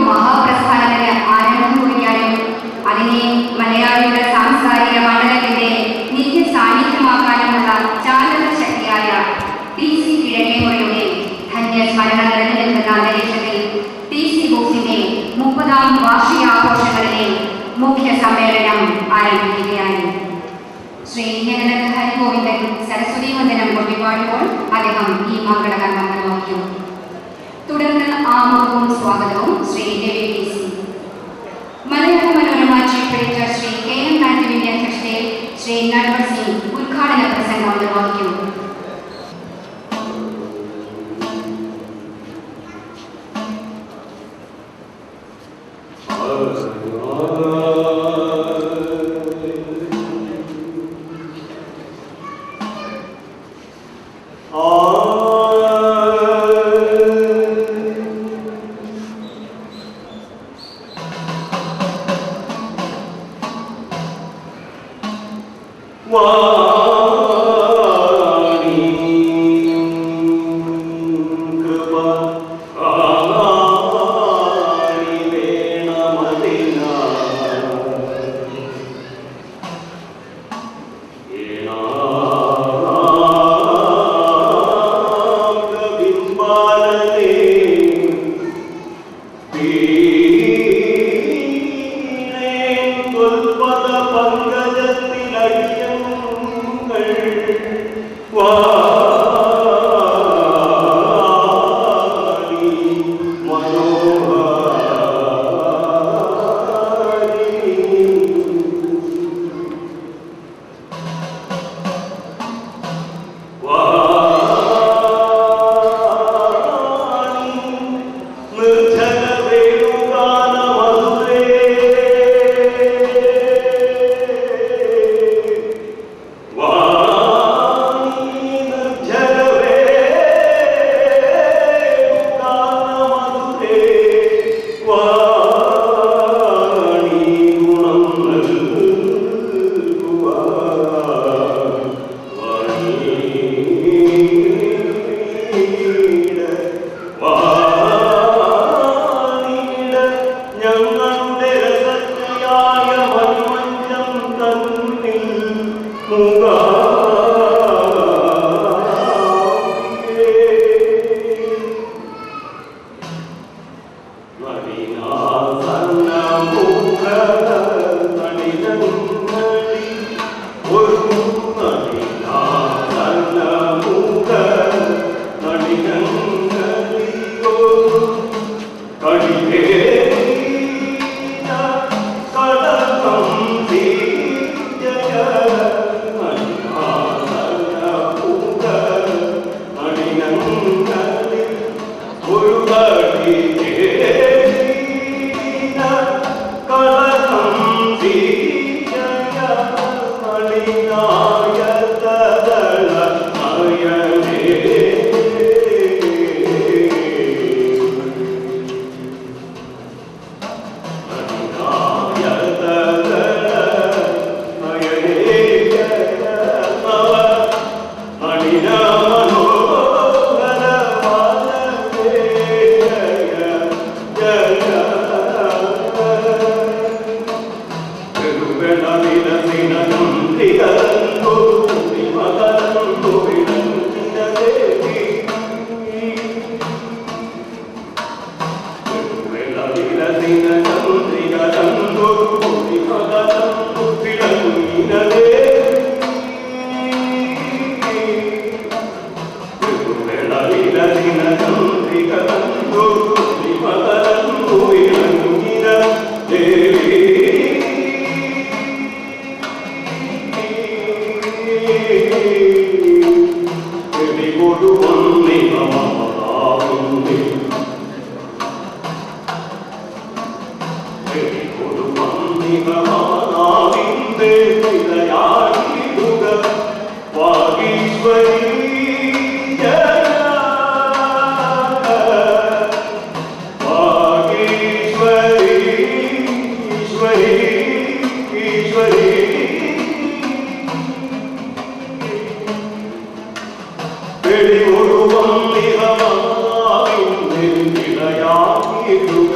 മഹാപ്രസ്ഥാനത്തിന് ആരംഭം കുറിക്കാനും അതിനെ മലയാളിയുടെ സാംസ്കാരിക മണ്ഡലത്തിന്റെ നിത്യ സാന്നിധ്യമാക്കാനുമുള്ള ചാലക ശക്തിയായ TC കിഴക്കേമുറിയുടെ ധന്യസ്മരണ നിറഞ്ഞു നിൽക്കുന്ന അന്തരീക്ഷത്തിൽ TC ബുക്സിന്റെ 30ാം വാർഷികാഘോഷങ്ങളിലെ മുഖ്യ സമ്മേളനം ആരംഭിക്കുകയാണ്. ശ്രീ ജഗന്നാഥ ഹരിഗോവിന്ദൻ സരസ്വതി വന്ദനം കൊട്ടിപ്പാടുമ്പോൾ അദ്ദേഹം ഈ മംഗളകർമ്മം നിർവഹിക്കും. തുടർന്ന് ആമുഖവും സ്വാഗതവും ശ്രീ രവി TC. മലയാള Manorama chief editor Shri KM മാത്യുവിന്റെ അധ്യക്ഷതയിൽ ശ്രീ നട്വർ സിംഗ് ഉദ്ഘാടന പ്രസംഗം നിർവഹിക്കും.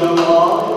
Come on.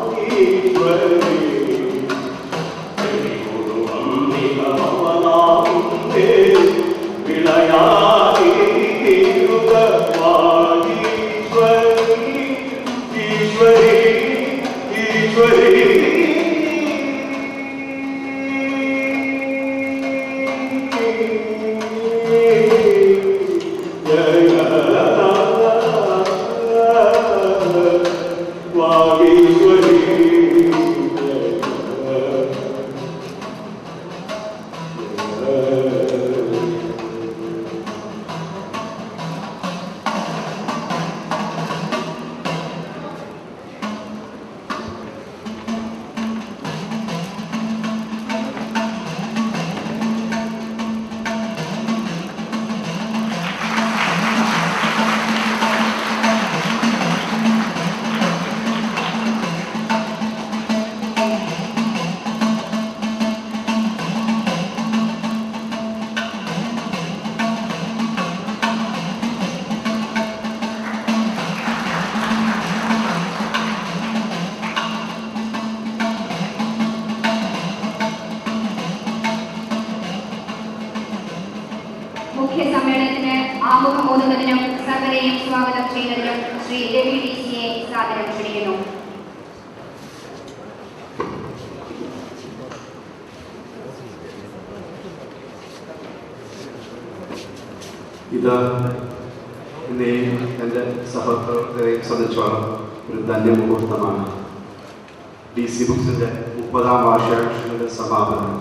രണ്ടുപേരെയും സ്വാഗതം ചെയ്യുന്നതിനും ശ്രീ രവി DC-യെ സാദരം ക്ഷണിക്കുന്നു. ഇത് എന്നെയും എൻ്റെ സഹപ്രവർത്തകരെയും സംബന്ധിച്ചോളം ഒരു ധന്യമുഹൂർത്തമാണ്. DC ബുക്സിൻ്റെ 30ാം വാർഷികാഘോഷങ്ങളുടെ സമാപനം.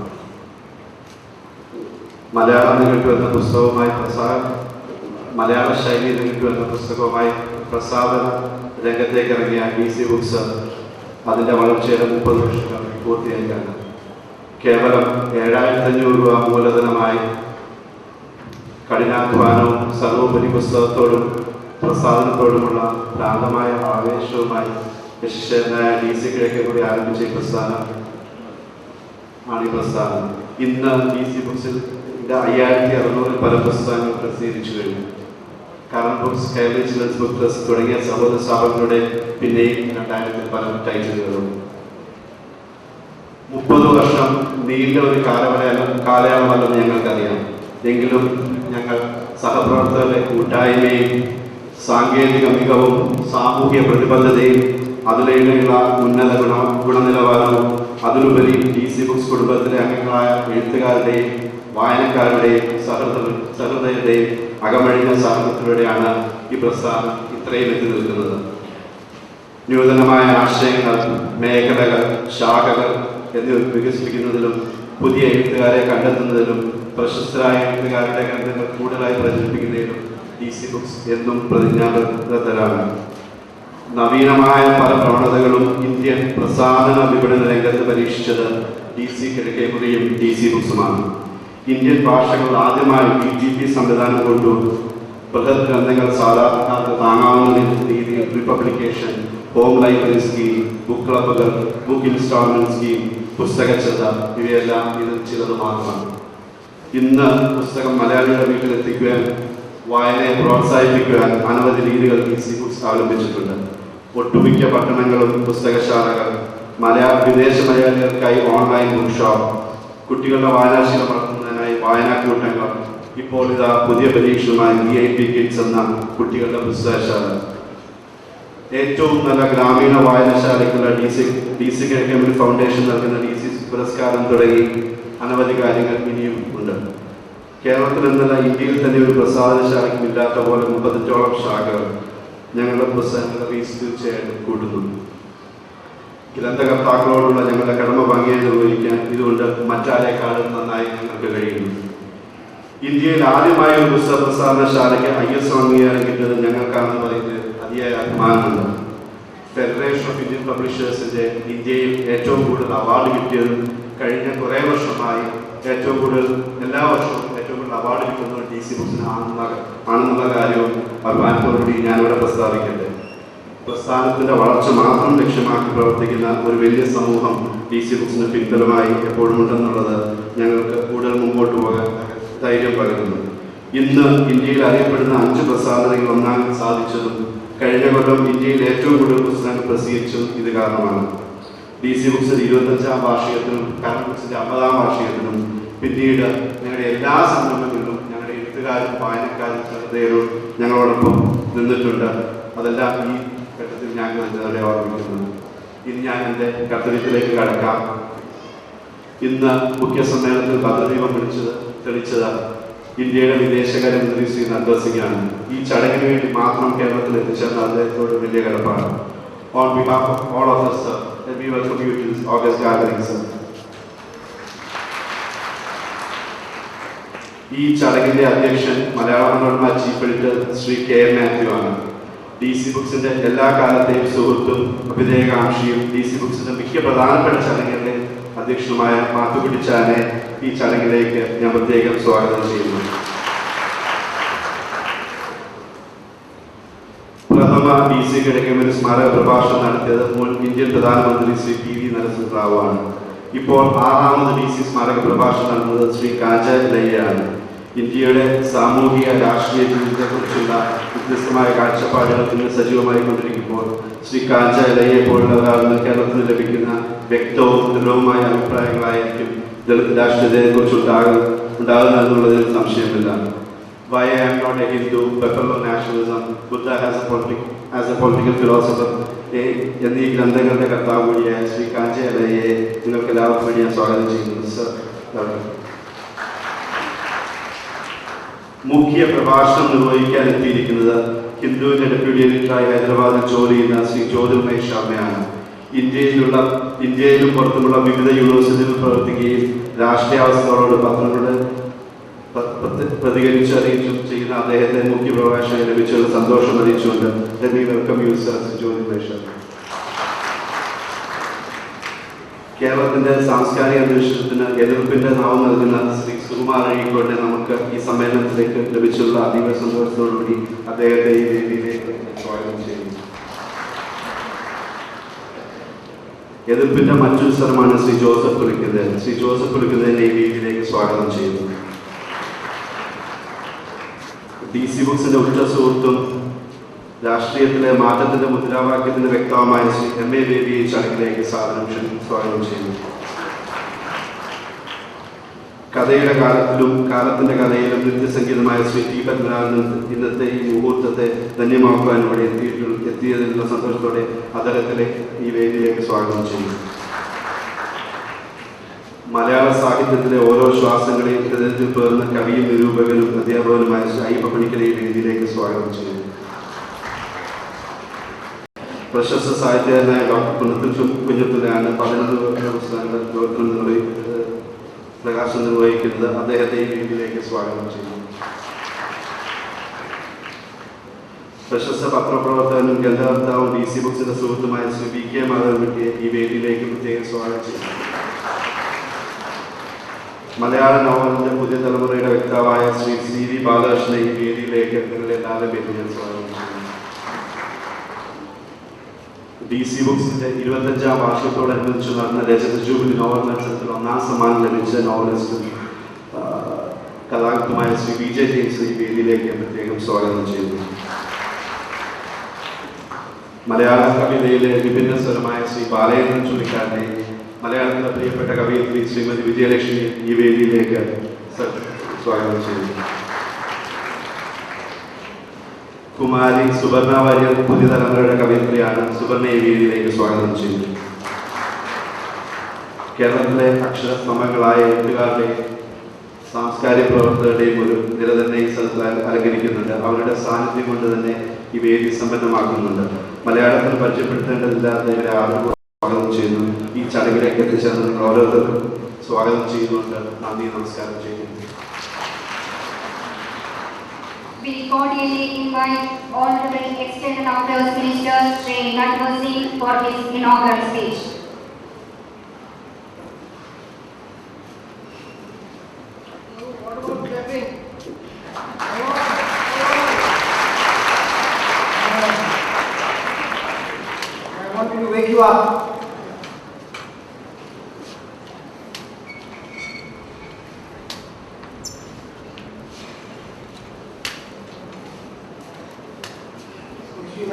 മലയാളം നിങ്ങൾക്ക് എന്ന പുസ്തകവുമായി മലയാള ശൈലിയിൽ നിങ്ങൾക്ക് എന്ന പുസ്തകവുമായി പ്രസാദന രംഗത്തേക്ക് ഇറങ്ങിയ DC ബുക്സ് അതിൻ്റെ വളർച്ചയുടെ 30 വർഷങ്ങൾ പൂർത്തിയാക്കാണ്. കേവലം 7,500 രൂപ മൂലധനമായി കഠിനാധ്വാനവും സർവോപരി പുസ്തകത്തോടും പ്രസാദനത്തോടുമുള്ള ഭ്രാന്തമായ ആവേശവുമായി യശസ്വരനായ DC കിഴക്കേ കൂടി ആരംഭിച്ച ഈ പ്രസ്ഥാനം ആണ് ഈ പ്രസ്ഥാനം. ഇന്ന് DC ബുക്സിൽ 5,600 പല പുസ്തകങ്ങൾ പ്രസിദ്ധീകരിച്ചു കഴിഞ്ഞു. Curran books, Kerala children's book press തുടങ്ങിയ സഹോദര സ്ഥാപനങ്ങളുടെ പിന്നെയും 2000 പല ടൈറ്റിലുകളും. 30 വർഷം നീണ്ട ഒരു കാലയളവല്ലെന്ന് ഞങ്ങൾക്കറിയാം. എങ്കിലും ഞങ്ങൾ സഹപ്രവർത്തകരുടെ കൂട്ടായ്മയും സാങ്കേതിക മികവും സാമൂഹ്യ പ്രതിബദ്ധതയും അതിലൂടെയുള്ള ഉന്നത ഗുണനിലവാരവും അതിലുപരി DC ബുക്സ് കുടുംബത്തിലെ അംഗങ്ങളായ എഴുത്തുകാരുടെയും വായനക്കാരുടെയും സഹൃദയരുടെയും അകമഴിഞ്ഞ സഹകരണത്തിലൂടെയാണ് ഈ പ്രസ്ഥാനം ഇത്രയും എത്തി നിൽക്കുന്നത്. നൂതനമായ ആശയങ്ങൾ, മേഖലകൾ, ശാഖകൾ എന്നിവ വികസിപ്പിക്കുന്നതിലും പുതിയ എഴുത്തുകാരെ കണ്ടെത്തുന്നതിലും പ്രശസ്തരായ എഴുത്തുകാരുടെ ഗ്രന്ഥങ്ങൾ കൂടുതലായി പ്രചരിപ്പിക്കുന്നതിലും DC ബുക്സ് എന്നും പ്രതിജ്ഞാബദ്ധരാണ്. നവീനമായ പല പ്രവണതകളും ഇന്ത്യൻ പ്രസാധന വിപണന രംഗത്ത് പരീക്ഷിച്ചത് DC കിഴക്കേമുറിയും DC ബുക്സുമാണ്. ഇന്ത്യൻ ഭാഷകൾ ആദ്യമായി BGP സംവിധാനം കൊണ്ടു ബൃഹത് ഗ്രന്ഥങ്ങൾ സാധാരണക്കാർക്ക് താങ്ങാവുന്ന രീതിയിൽ republication, home library scheme, book ക്ലബുകൾ, ബുക്ക് ഇൻസ്റ്റാൾമെന്റ് സ്കീം, പുസ്തകച്ചത ഇവയെല്ലാം ഇതിൽ ചിലത് മാത്രമാണ്. ഇന്ന് പുസ്തകം മലയാളികളുടെ വീട്ടിലെത്തിക്കുവാൻ, വായനയെ പ്രോത്സാഹിപ്പിക്കുവാൻ അനവധി രീതികൾ DC ബുക്സ് അവലംബിച്ചിട്ടുണ്ട്. ഒട്ടുമിക്ക പട്ടണങ്ങളും പുസ്തകശാലകൾ, വിദേശ മലയാളികൾക്കായി ഓൺലൈൻ ബുക്ക് ഷോപ്പ്, കുട്ടികളുടെ വായനാശീലം വളർത്തുന്നതിനായി വായനാക്കൂട്ടങ്ങൾ, ഇപ്പോൾ ഇതാ പുതിയ പരീക്ഷണമായി VIP കിഡ്സ് എന്ന കുട്ടികളുടെ പുസ്തകശാല. ഏറ്റവും നല്ല ഗ്രാമീണ വായനശാലയ്ക്കുള്ള DC കിഴക്കേമുറി ഫൗണ്ടേഷൻ നൽകുന്ന DC പുരസ്കാരം തുടങ്ങി അനവധി കാര്യങ്ങൾ ഇനിയും ഉണ്ട്. കേരളത്തിൽ എന്നല്ല ഇന്ത്യയിൽ തന്നെ ഒരു പ്രസാദനശാലയ്ക്കും ഇല്ലാത്ത പോലെ 35ഓളം ശാഖകൾ ഞങ്ങളുടെ പുസ്തകങ്ങളുടെ ഫീസ് തീർച്ചയായിട്ടും കൂട്ടുന്നു. ഗ്രന്ഥകർത്താക്കളോടുള്ള ഞങ്ങളുടെ കടമ ഭംഗിയായി നിർവഹിക്കാൻ ഇതുകൊണ്ട് മറ്റാരേക്കാളും നന്നായി ഞങ്ങൾക്ക് കഴിയുന്നു. ഇന്ത്യയിൽ ആദ്യമായ ഒരു പുസ്തക പ്രസാദനശാലയ്ക്ക് ISO അംഗീകാരം കിട്ടിയത് ഞങ്ങൾക്കാണെന്ന് പറയുന്നത് അതിയായ അഭിമാനമുണ്ട്. ഫെഡറേഷൻ ഓഫ് ഇന്ത്യൻ പബ്ലിഷേഴ്സിന്റെ ഇന്ത്യയിൽ ഏറ്റവും കൂടുതൽ അവാർഡ് കിട്ടിയതും കഴിഞ്ഞ കുറേ വർഷമായി ഏറ്റവും കൂടുതൽ എല്ലാ വർഷവും ഏറ്റവും കൂടുതൽ അവാർഡ് കിട്ടുന്നത് DC ബുക്സിന് ആണെന്നുള്ള കാര്യവും അഭിമാനത്തോടുകൂടി ഞാനിവിടെ പ്രസ്താവിക്കട്ടെ. പ്രസ്ഥാനത്തിന്റെ വളർച്ച മാത്രം ലക്ഷ്യമാക്കി പ്രവർത്തിക്കുന്ന ഒരു വലിയ സമൂഹം DC ബുക്സിന് പിൻബലമായി എപ്പോഴും ഉണ്ടെന്നുള്ളത് ഞങ്ങൾക്ക് കൂടുതൽ മുമ്പോട്ട് പോകാൻ ധൈര്യം പകരുന്നു. ഇന്ന് ഇന്ത്യയിൽ അറിയപ്പെടുന്ന 5 പ്രസാധനങ്ങൾ ഒന്നാൻ സാധിച്ചതും കഴിഞ്ഞ കൊല്ലം ഇന്ത്യയിൽ ഏറ്റവും കൂടുതൽ പുസ്തകങ്ങൾ പ്രസിദ്ധീകരിച്ചതും ഇത് കാരണമാണ്. DC ബുക്സിന്റെ 25ാം വാർഷികത്തിനും കറൻ ബുക്സിന്റെ 50ാം വാർഷികത്തിനും പിന്നീട് ഞങ്ങളുടെ എല്ലാ സംരംഭങ്ങളിലും ഞങ്ങളുടെ എഴുത്തുകാരും വായനക്കാരും ശ്രദ്ധേയരും ഞങ്ങളോടൊപ്പം നിന്നിട്ടുണ്ട്. അതെല്ലാം ഈ ഘട്ടത്തിൽ ഞാൻ അവരെ ഓർമ്മിക്കുന്നു. ഇനി ഞാൻ എൻ്റെ കർത്തവ്യത്തിലേക്ക് കടക്കാം. ഇന്ന് മുഖ്യ സമ്മേളനത്തിൽ ഭദ്രദീപം തെളിച്ചത് ഇന്ത്യയുടെ വിദേശകാര്യമന്ത്രി ശ്രീ നദ്വർ സിംഗാണ്. ഈ ചടങ്ങിന് വേണ്ടി മാത്രം കേരളത്തിൽ എത്തിച്ചേർന്ന അദ്ദേഹത്തോട് വലിയ കടപ്പാട്. On behalf of all of us, sir, let me welcome you to this August gathering, sir. ഈ ചടങ്ങിന്റെ അധ്യക്ഷൻ മലയാള Manorama chief editor Shri KM Mathew ആണ്. DC ബുക്സിന്റെ എല്ലാ കാലത്തെയും സുഹൃത്തും അഭിനയകാംക്ഷിയും DC ബുക്സിന്റെ മിക്ക പ്രധാനപ്പെട്ട ചടങ്ങുകളുടെ അധ്യക്ഷനുമായ മാത്തുക്കുട്ടി ചാനെ ഈ ചടങ്ങിലേക്ക് ഞാൻ പ്രത്യേകം സ്വാഗതം ചെയ്യുന്നു. പ്രഥമ DC കിഴക്കേമുറി സ്മാരക പ്രഭാഷണം നടത്തിയത് മുൻ ഇന്ത്യൻ പ്രധാനമന്ത്രി ശ്രീ PV നരസിംഹറാവു ആണ്. ഇപ്പോൾ 6ാമത് DC സ്മാരക പ്രഭാഷണം നടന്നത് ശ്രീ കാഞ്ച ലയ്യാണ്. ഇന്ത്യയുടെ സാമൂഹിക രാഷ്ട്രീയ ജീവിതത്തെക്കുറിച്ചുള്ള വ്യത്യസ്തമായ കാഴ്ചപ്പാടുകൾ ഇന്ന് സജീവമായി കൊണ്ടിരിക്കുമ്പോൾ ശ്രീ കാഞ്ച ലയ്യെ പോലുള്ള ഒരാളിന് കേരളത്തിന് ലഭിക്കുന്ന വ്യക്തവും ദൃഢവുമായ അഭിപ്രായങ്ങളായിരിക്കും ദളിത് രാഷ്ട്രീയത്തെക്കുറിച്ച് ഉണ്ടാകുന്നതെന്നുള്ളതിൽ സംശയമില്ല. Why I am not a Hindu, Buffalo nationalism, Buddha as a political philosopher, എന്നീ ഗ്രന്ഥങ്ങളുടെ കർത്താവ് കൂടിയായ ശ്രീ കാഞ്ചയലയെ നിങ്ങൾക്ക് എല്ലാവർക്കും വേണ്ടി ഞാൻ സ്വാഗതം ചെയ്യുന്നു. സർ, മുഖ്യ പ്രഭാഷണം നിർവഹിക്കാൻ എത്തിയിരിക്കുന്നത് ഹിന്ദുവിന്റെ ഡെപ്യൂട്ടി എഡിറ്ററായി ഹൈദരാബാദിൽ ജോലി ചെയ്യുന്ന ശ്രീ ജ്യോതിർമയ് ശർമ്മയാണ്. ഇന്ത്യയിലും പുറത്തുമുള്ള വിവിധ യൂണിവേഴ്സിറ്റികളിൽ പ്രവർത്തിക്കുകയും രാഷ്ട്രീയാവസ്ഥകളോട് പത്രങ്ങളോട് പ്രതികരിച്ച് അറിയിച്ചും ചെയ്യുന്ന അദ്ദേഹത്തെ മുഖ്യ പ്രഭാഷണം ലഭിച്ചുള്ള സന്തോഷം അറിയിച്ചുകൊണ്ട് welcome you sir Jyotirmay Sharma. കേരളത്തിന്റെ സാംസ്കാരിക അന്തരീക്ഷത്തിന് എതിർപ്പിന്റെ നാവ് നൽകുന്ന ശ്രീ സുകുമാർ അഴീക്കോട്ടെ നമുക്ക് ഈ സമ്മേളനത്തിലേക്ക് ലഭിച്ചുള്ള അതീവ സന്തോഷത്തോടുകൂടി അദ്ദേഹത്തെ ഈ വേദിയിലേക്ക് സ്വാഗതം ചെയ്യുന്നു. എതിർപ്പിന്റെ മറ്റൊരു സ്ഥലമാണ് ശ്രീ ജോസഫ് പുലിക്കുന്നത്. ശ്രീ ജോസഫ് പുലിക്കുന്നതിനെ ഈ വേദിയിലേക്ക് സ്വാഗതം ചെയ്യുന്നു. DC ബുക്സിന്റെ ഉറ്റ സുഹൃത്തും രാഷ്ട്രീയത്തിലെ മാറ്റത്തിന്റെ മുദ്രാവാക്യത്തിന്റെ വ്യക്തമായ ശ്രീ MA ബേബി ചടങ്ങിലേക്ക് സ്വാഗതം ചെയ്യുന്നു. കഥയുടെ കാലത്തിന്റെ കഥയിലും നിത്യസംഗീതമായ ശ്രീ T പത്മനാഭൻ ഇന്നത്തെ ഈ മുഹൂർത്തത്തെ ധന്യമാക്കുവാൻ ഇവിടെ എത്തിയതിനുള്ള സന്തോഷത്തോടെ അദ്ദേഹത്തിലെ ഈ വേദിയിലേക്ക് സ്വാഗതം ചെയ്യുന്നു. മലയാള സാഹിത്യത്തിലെ ഓരോ ശ്വാസങ്ങളെയും ഹൃദയത്തിൽ പേർന്ന കവിയും നിരൂപകനും അധ്യാപകനുമായ ശ്രീ അയ്യപ്പ പണിക്കരെ ഈ വേദിയിലേക്ക് സ്വാഗതം ചെയ്യുന്നു. പ്രശസ്ത സാഹിത്യകാരനായ ഡോക്ടർ പുനത്തിൽ കുഞ്ഞത്തുലാണ് 11 പുസ്തകങ്ങൾ പ്രകാശനം നിർവഹിക്കുന്നത്. അദ്ദേഹത്തെ ഈ വേദിയിലേക്ക് സ്വാഗതം ചെയ്യുന്നു. പ്രശസ്ത പത്രപ്രവർത്തകനും ഗ്രന്ഥകർത്താവും DC ബുക്സിന്റെ സുഹൃത്തുമായ ശ്രീ VK മാധവൻകുട്ടിയെ ഈ വേദിയിലേക്ക് പ്രത്യേകം സ്വാഗതം ചെയ്യുന്നു. മലയാള നോവലിന്റെ പുതിയ തലമുറയുടെ വ്യക്താവായ ശ്രീ CV ബാലകൃഷ്ണനെ ഈ വേദിയിലേക്ക് നിങ്ങളുടെ എല്ലാവരുടെ പേരിൽ ഞാൻ സ്വാഗതം ചെയ്യുന്നു. DC ബുക്സിന്റെ 25ാം വാർഷികത്തോടനുബന്ധിച്ച് നടന്ന രജത ജൂബിലി നോവൽ മത്സരത്തിൽ 1ാം സമ്മാനം ലഭിച്ച നോവലിസ്റ്റും കഥാകൃത്തുമായ ശ്രീ VJ ജെയിംസ് ഈ വേദിയിലേക്ക് പ്രത്യേകം സ്വാഗതം ചെയ്യുന്നു. മലയാള കവിതയിലെ വിഭിന്ന സ്വരമായ ശ്രീ ബാലചന്ദ്രൻ ചുള്ളിക്കാരനെ, മലയാളത്തിലെ പ്രിയപ്പെട്ട കവയിത്രി ശ്രീമതി വിജയലക്ഷ്മി ഈ വേദിയിലേക്ക് സ്വാഗതം ചെയ്യുന്നു. കുമാരി സുവർണ വാര്യർ പുതിയ തലമുറയുടെ കവയിത്രിയാണ്. സുവർണ ഈ വേദിയിലേക്ക് സ്വാഗതം ചെയ്യുന്നു. കേരളത്തിലെ അക്ഷരസ്തംഭങ്ങളായ എഴുത്തുകാരുടെയും സാംസ്കാരിക പ്രവർത്തകരുടെയും ഒരു നിര തന്നെ ഈ സ്ഥലത്ത് അലങ്കരിക്കുന്നുണ്ട്. അവരുടെ സാന്നിധ്യം കൊണ്ട് തന്നെ ഈ വേദി സമ്പന്നമാക്കുന്നുണ്ട്. മലയാളത്തിൽ പരിചയപ്പെടുത്തേണ്ടതില്ലാത്ത ഇവരെ ആദരവ് സ്വാഗതം ചെയ്യുന്നു. ഈ ചടങ്ങിലേക്ക് എത്തിച്ചേർന്ന് നിങ്ങൾ ഓരോരുത്തർക്കും സ്വാഗതം ചെയ്യുന്നുണ്ട്. നന്ദി, നമസ്കാരം ചെയ്യുന്നു. We cordially invite Honorable External Affairs Minister Shri Natwar Singh for his inaugural speech. What about clapping? I want to wake you up.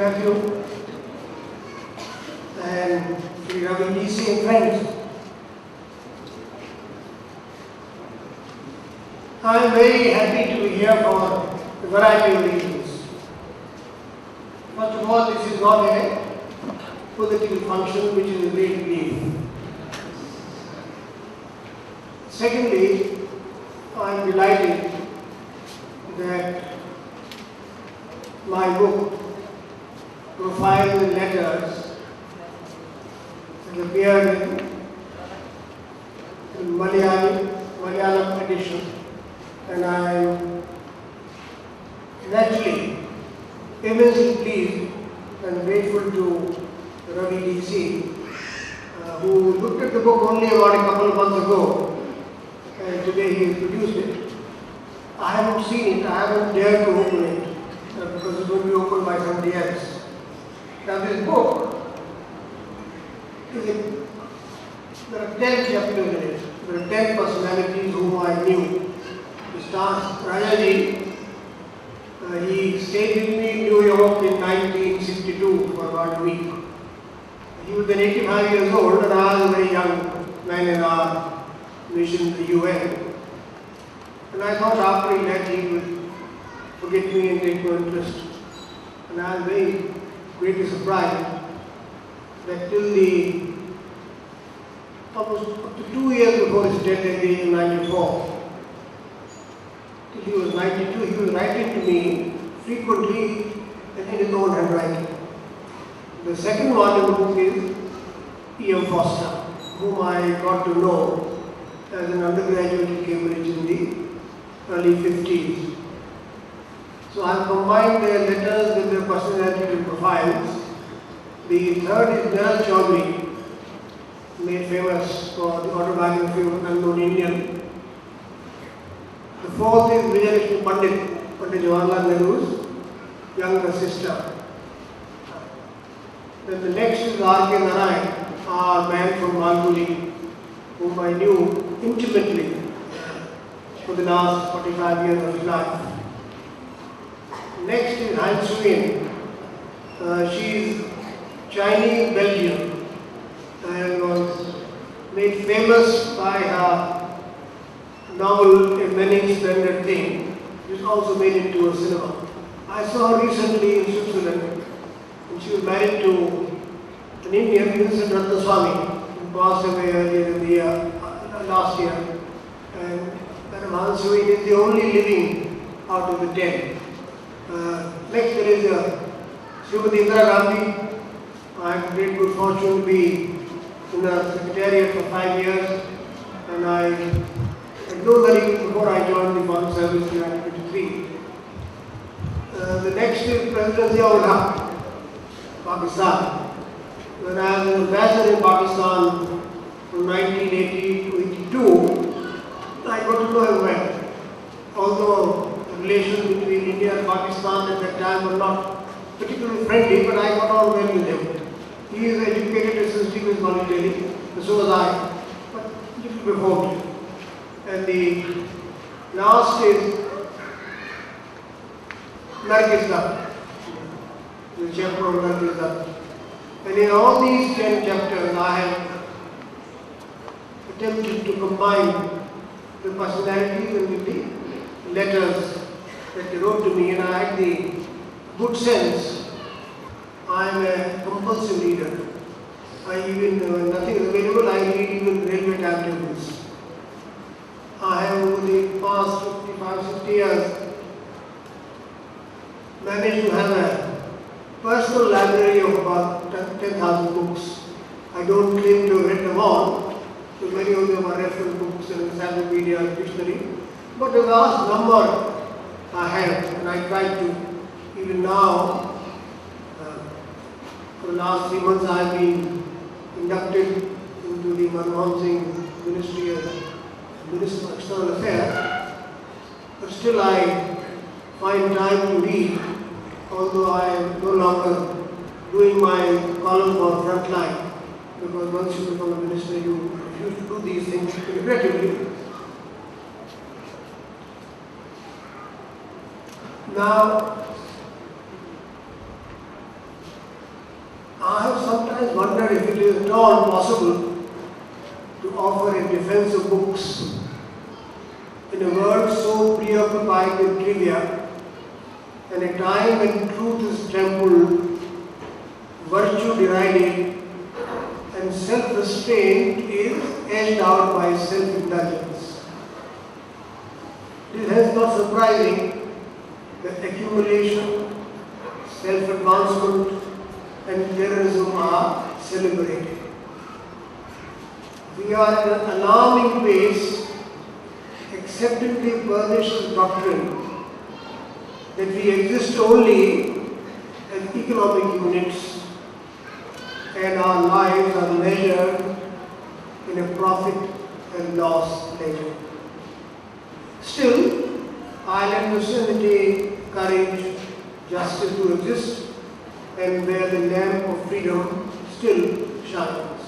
Matthew and Sri Ravi DC and friends. I am very happy to be here for a variety of reasons. First of all, this is not a political function, which is a great relief. Secondly, I am delighted that my book, Profiles and Letters, has appeared in Malayalam edition, and I am naturally immensely pleased and grateful to Ravi DC, who looked at the book only about a couple of months ago, and today he has produced it. I haven't seen it, I haven't dared to open it, because it will be opened by somebody else. Now this book, there are 10 chapters in it. There are 10 personalities whom I knew. Mr. Rajaji, he stayed with me in New York in 1962 for about a week. He was then 85 years old and I was a very young man in our mission in the UN. And I thought after he left he would forget me and take no interest. And I was very greatly surprised that till the almost up to 2 years before his death at the age of 94, till he was 92, he was writing to me frequently in his own handwriting. The second one in the book is E.M. Foster, whom I got to know as an undergraduate in Cambridge in the early 50s. So I have combined their letters with their personality and profiles. The third is Niraj Chaudhary, made famous for the autobiography of an unknown Indian. The fourth is Vijayalakshmi Pandit, Pandit Jawaharlal Nehru's younger sister. Then the next is R.K. Narayan, our man from Malgudi, whom I knew intimately for the last 45 years of his life. Next is Han Suyin. She is Chinese Belgian and was made famous by her novel A Many Splendid Thing, which was also made into a cinema. I saw her recently in Switzerland, and she was married to an Indian, Vincent Ratnaswamy, who passed away earlier in the year, last year. And Madam Han Suyin is the only living out of the 10. Next there is Srimati Indira Gandhi. I had great good fortune to be in the Secretariat for 5 years, and I had known her even before I joined the Foreign Service in 1953. The next is President Ziaul Haq, Pakistan. When I was an ambassador in Pakistan from 1980 to 82, I got to know him well. Although the relations between India and Pakistan at that time were not particularly friendly, but I got on well with him. He is educated since he was voluntarily, and so was I, but a little before me. And the last is Nargis, the chapter of Nargis. And in all these 10 chapters, I have attempted to combine the personalities and with the letters that they wrote to me, and I had the good sense. I am a compulsive reader. I even, when nothing is available, I read even railway timetables. I have over the past 55, 60 years managed to have a personal library of about 10,000 books. I don't claim to have read them all, so many of them are reference books and encyclopedia and dictionary. But a vast number I have, and I try to, even now, for the last 3 months I have been inducted into the Manmohan Singh Ministry as Minister of External Affairs, but still I find time to read, although I am no longer doing my column for Frontline, because once you become a minister, you refuse to do these things regrettably. Now, I have sometimes wondered if it is at all possible to offer a defense of books in a world so preoccupied with trivia, and a time when truth is trampled, virtue derided, and self-restraint is edged out by self-indulgence. It is hence not surprising that accumulation, self-advancement, and terrorism are celebrated. We are at an alarming pace accepting the pernicious doctrine that we exist only as economic units and our lives are measured in a profit and loss ledger. Still, Ireland has sanity, courage, justice to exist, and where the lamp of freedom still shines.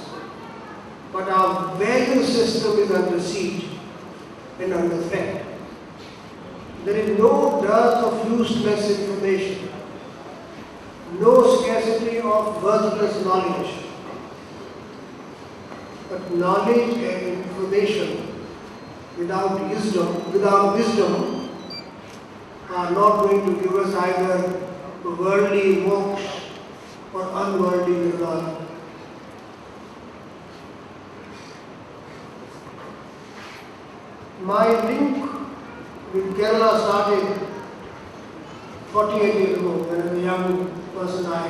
But our value system is under siege and under threat. There is no dearth of useless information, no scarcity of worthless knowledge. But knowledge and information without wisdom are not going to give us either worldly moksha or unworldly nirvana. My link with Kerala started 48 years ago when as a young person I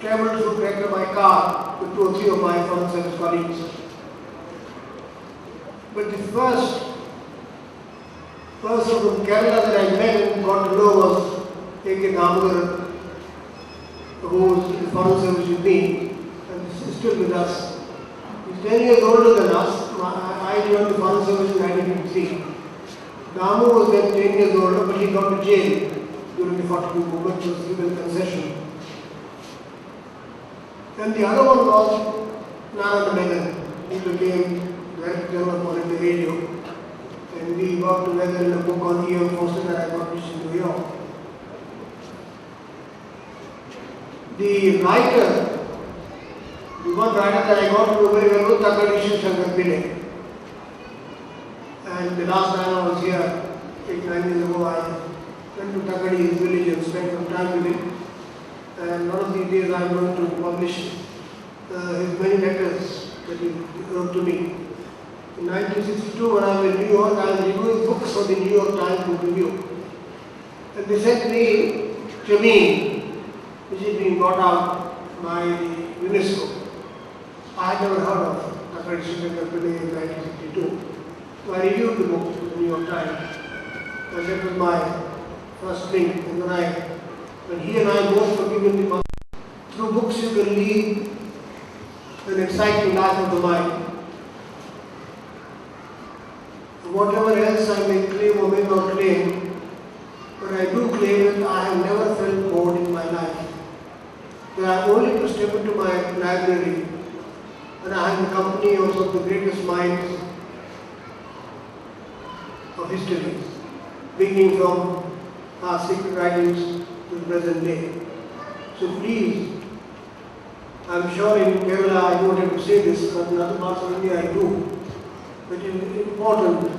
traveled through Tractor by car with 2 or 3 of my foreign service colleagues. But the first person from Kerala that I met and got to know was A.K. Damodar, who was in the foreign service with me and is still with us. He's 10 years older than us. I joined the foreign service in 1953. Damu was then 10 years older, but he got to jail during the 42 movement, which was given concession. And the other one was Narayana Menon. He became Director General for India Radio. And we worked together in a book on E.M. Foster that I published in New York. The writer, the one writer that I got to know very well was Takadi Shankar Pillai. And the last time I was here, 8-9 years ago, I went to Takadi's village and spent some time with him. And one of these days I am going to publish his many letters that he wrote to me. In 1962, when I was in New York, I was reviewing books for the New York Times Book Review. And they sent me Jameen, which is being brought out by UNESCO. I had never heard of Takadi Shankar Pillai in 1962. So I reviewed the book in the New York Times. And that was my first link. And when he and I both were given the money, through books you can lead an exciting life of the mind. Whatever else I may claim or may not claim, but I do claim that I have never felt bored in my life. That I only to step into my library and I have the company of some of the greatest minds of history, beginning from our sacred writings to the present day. So please, I'm sure in Kerala I don't have to say this, but in other parts of India I do. But it is important,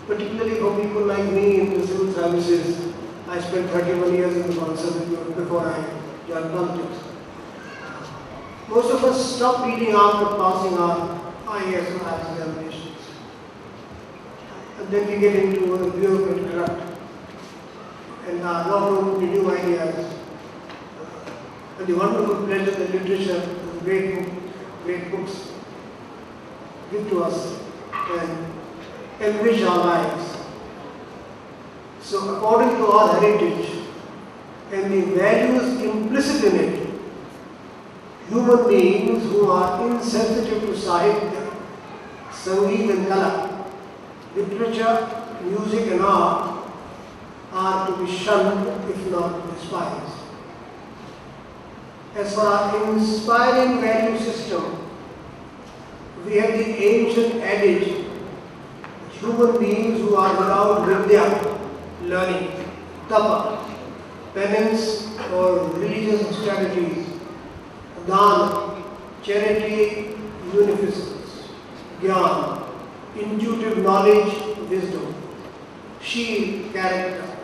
particularly for people like me in the civil services. I spent 31 years in the foreign service before I joined politics. Most of us stop reading after passing our IAS or IAS examinations. And then we get into a bureaucratic rut and are not open to new ideas. And the wonderful pleasure that literature, great books give to us and enrich our lives. So according to our heritage and the values implicit in it, human beings who are insensitive to Sahitya, Sangeet and Kala, literature, music and art are to be shunned if not despised. As for our inspiring value system, we have the ancient adage, human beings who are without vidya, learning, tapa, penance or religious strategies, dana, charity, munificence, jnana, intuitive knowledge, wisdom, sheel, character,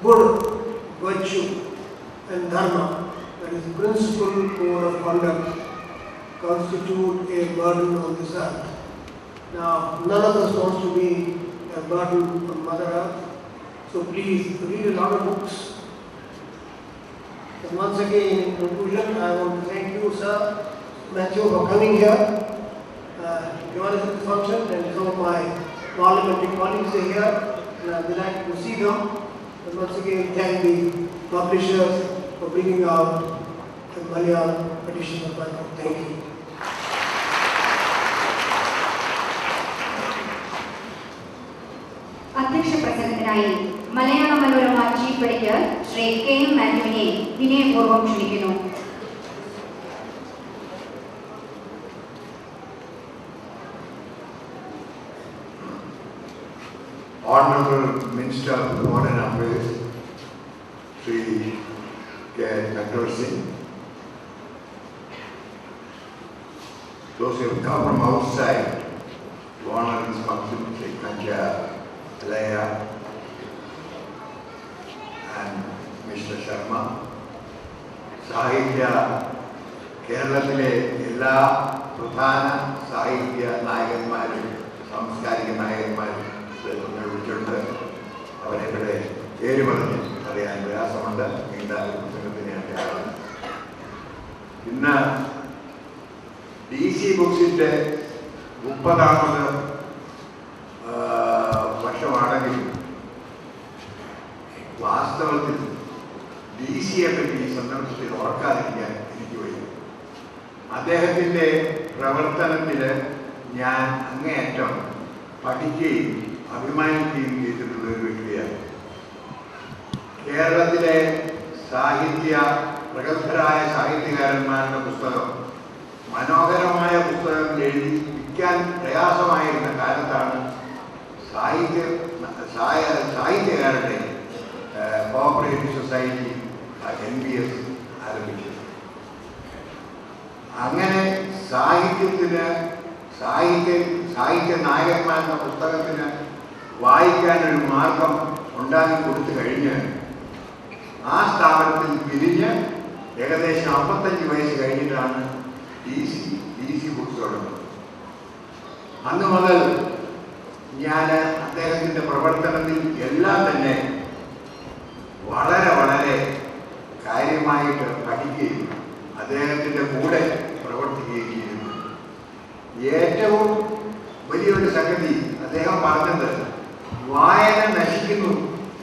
good, virtue, and dharma, that is principle code of conduct, constitute a burden on this earth. Now, none of us wants to be a burden on Mother Earth, so please read a lot of books. And once again, in conclusion, I want to thank you, Sir Matthew, for coming here. Join us at the function, and some of my parliamentary colleagues are here, and I'm delighted to see them. And once again, thank the publishers for bringing out the Malayalam edition of my book. Thank you. അധ്യക്ഷ പ്രസംഗത്തിനായി Malayala Manorama chief editor Shri K M. മാത്യുവിനെ വിനയപൂർവ്വം ക്ഷണിക്കുന്നു. Honorable Minister of Foreign Affairs, Sri K. Chattopadhy Singh, those who have come from outside to honor this function, Sri Kancha, Alaya, mister Sharma, സാഹിത്യ കേരളത്തിലെ എല്ലാ പ്രധാന സാഹിത്യ നായകന്മാരും സാംസ്കാരിക നായകന്മാരും വിളിച്ചിട്ടുണ്ട്. അവരെ പേര് പറഞ്ഞ് അറിയാൻ പ്രയാസമുണ്ട്. നീണ്ട പുസ്തകത്തിനെയാണ്. ഇന്ന് DC ബുക്സിൻ്റെ 30ാമത് വർഷമാണെങ്കിൽ വാസ്തവത്തിൽ DCയെ പറ്റി ഈ സന്ദർഭത്തിൽ ഓർക്കാതിരിക്കാൻ എനിക്ക് വയ്യ. അദ്ദേഹത്തിൻ്റെ പ്രവർത്തനത്തിൽ ഞാൻ അങ്ങേയറ്റം പഠിക്കുകയും അഭിമാനിക്കുകയും ചെയ്തിട്ടുള്ള ഒരു വ്യക്തിയാണ്. കേരളത്തിലെ പ്രഗത്ഭരായ സാഹിത്യകാരന്മാരുടെ പുസ്തകം, മനോഹരമായ പുസ്തകങ്ങൾ എഴുതി വിൽക്കാൻ പ്രയാസമായിരുന്ന കാലത്താണ് സാഹിത്യകാരുടെ കോഓപ്പറേറ്റീവ് സൊസൈറ്റി NBS ആരംഭിച്ചത്. അങ്ങനെ സാഹിത്യ നായകന്മാരുടെ പുസ്തകത്തിന് വായിക്കാനൊരു മാർഗം ഉണ്ടാക്കി കൊടുത്തു കഴിഞ്ഞ് ആ സ്ഥാപനത്തിൽ പിരിഞ്ഞ് ഏകദേശം 55 വയസ്സ് കഴിഞ്ഞിട്ടാണ് DC ബുക്സ് തുടങ്ങുന്നത്. അന്ന് മുതൽ ഞാൻ അദ്ദേഹത്തിൻ്റെ പ്രവർത്തനത്തിൽ എല്ലാം തന്നെ വളരെ വളരെ കാര്യമായിട്ട് പഠിക്കുകയും അദ്ദേഹത്തിൻ്റെ കൂടെ പ്രവർത്തിക്കുകയും ചെയ്യുന്നു. ഏറ്റവും വലിയൊരു സംഗതി അദ്ദേഹം പറഞ്ഞത്, വായന നശിക്കുന്നു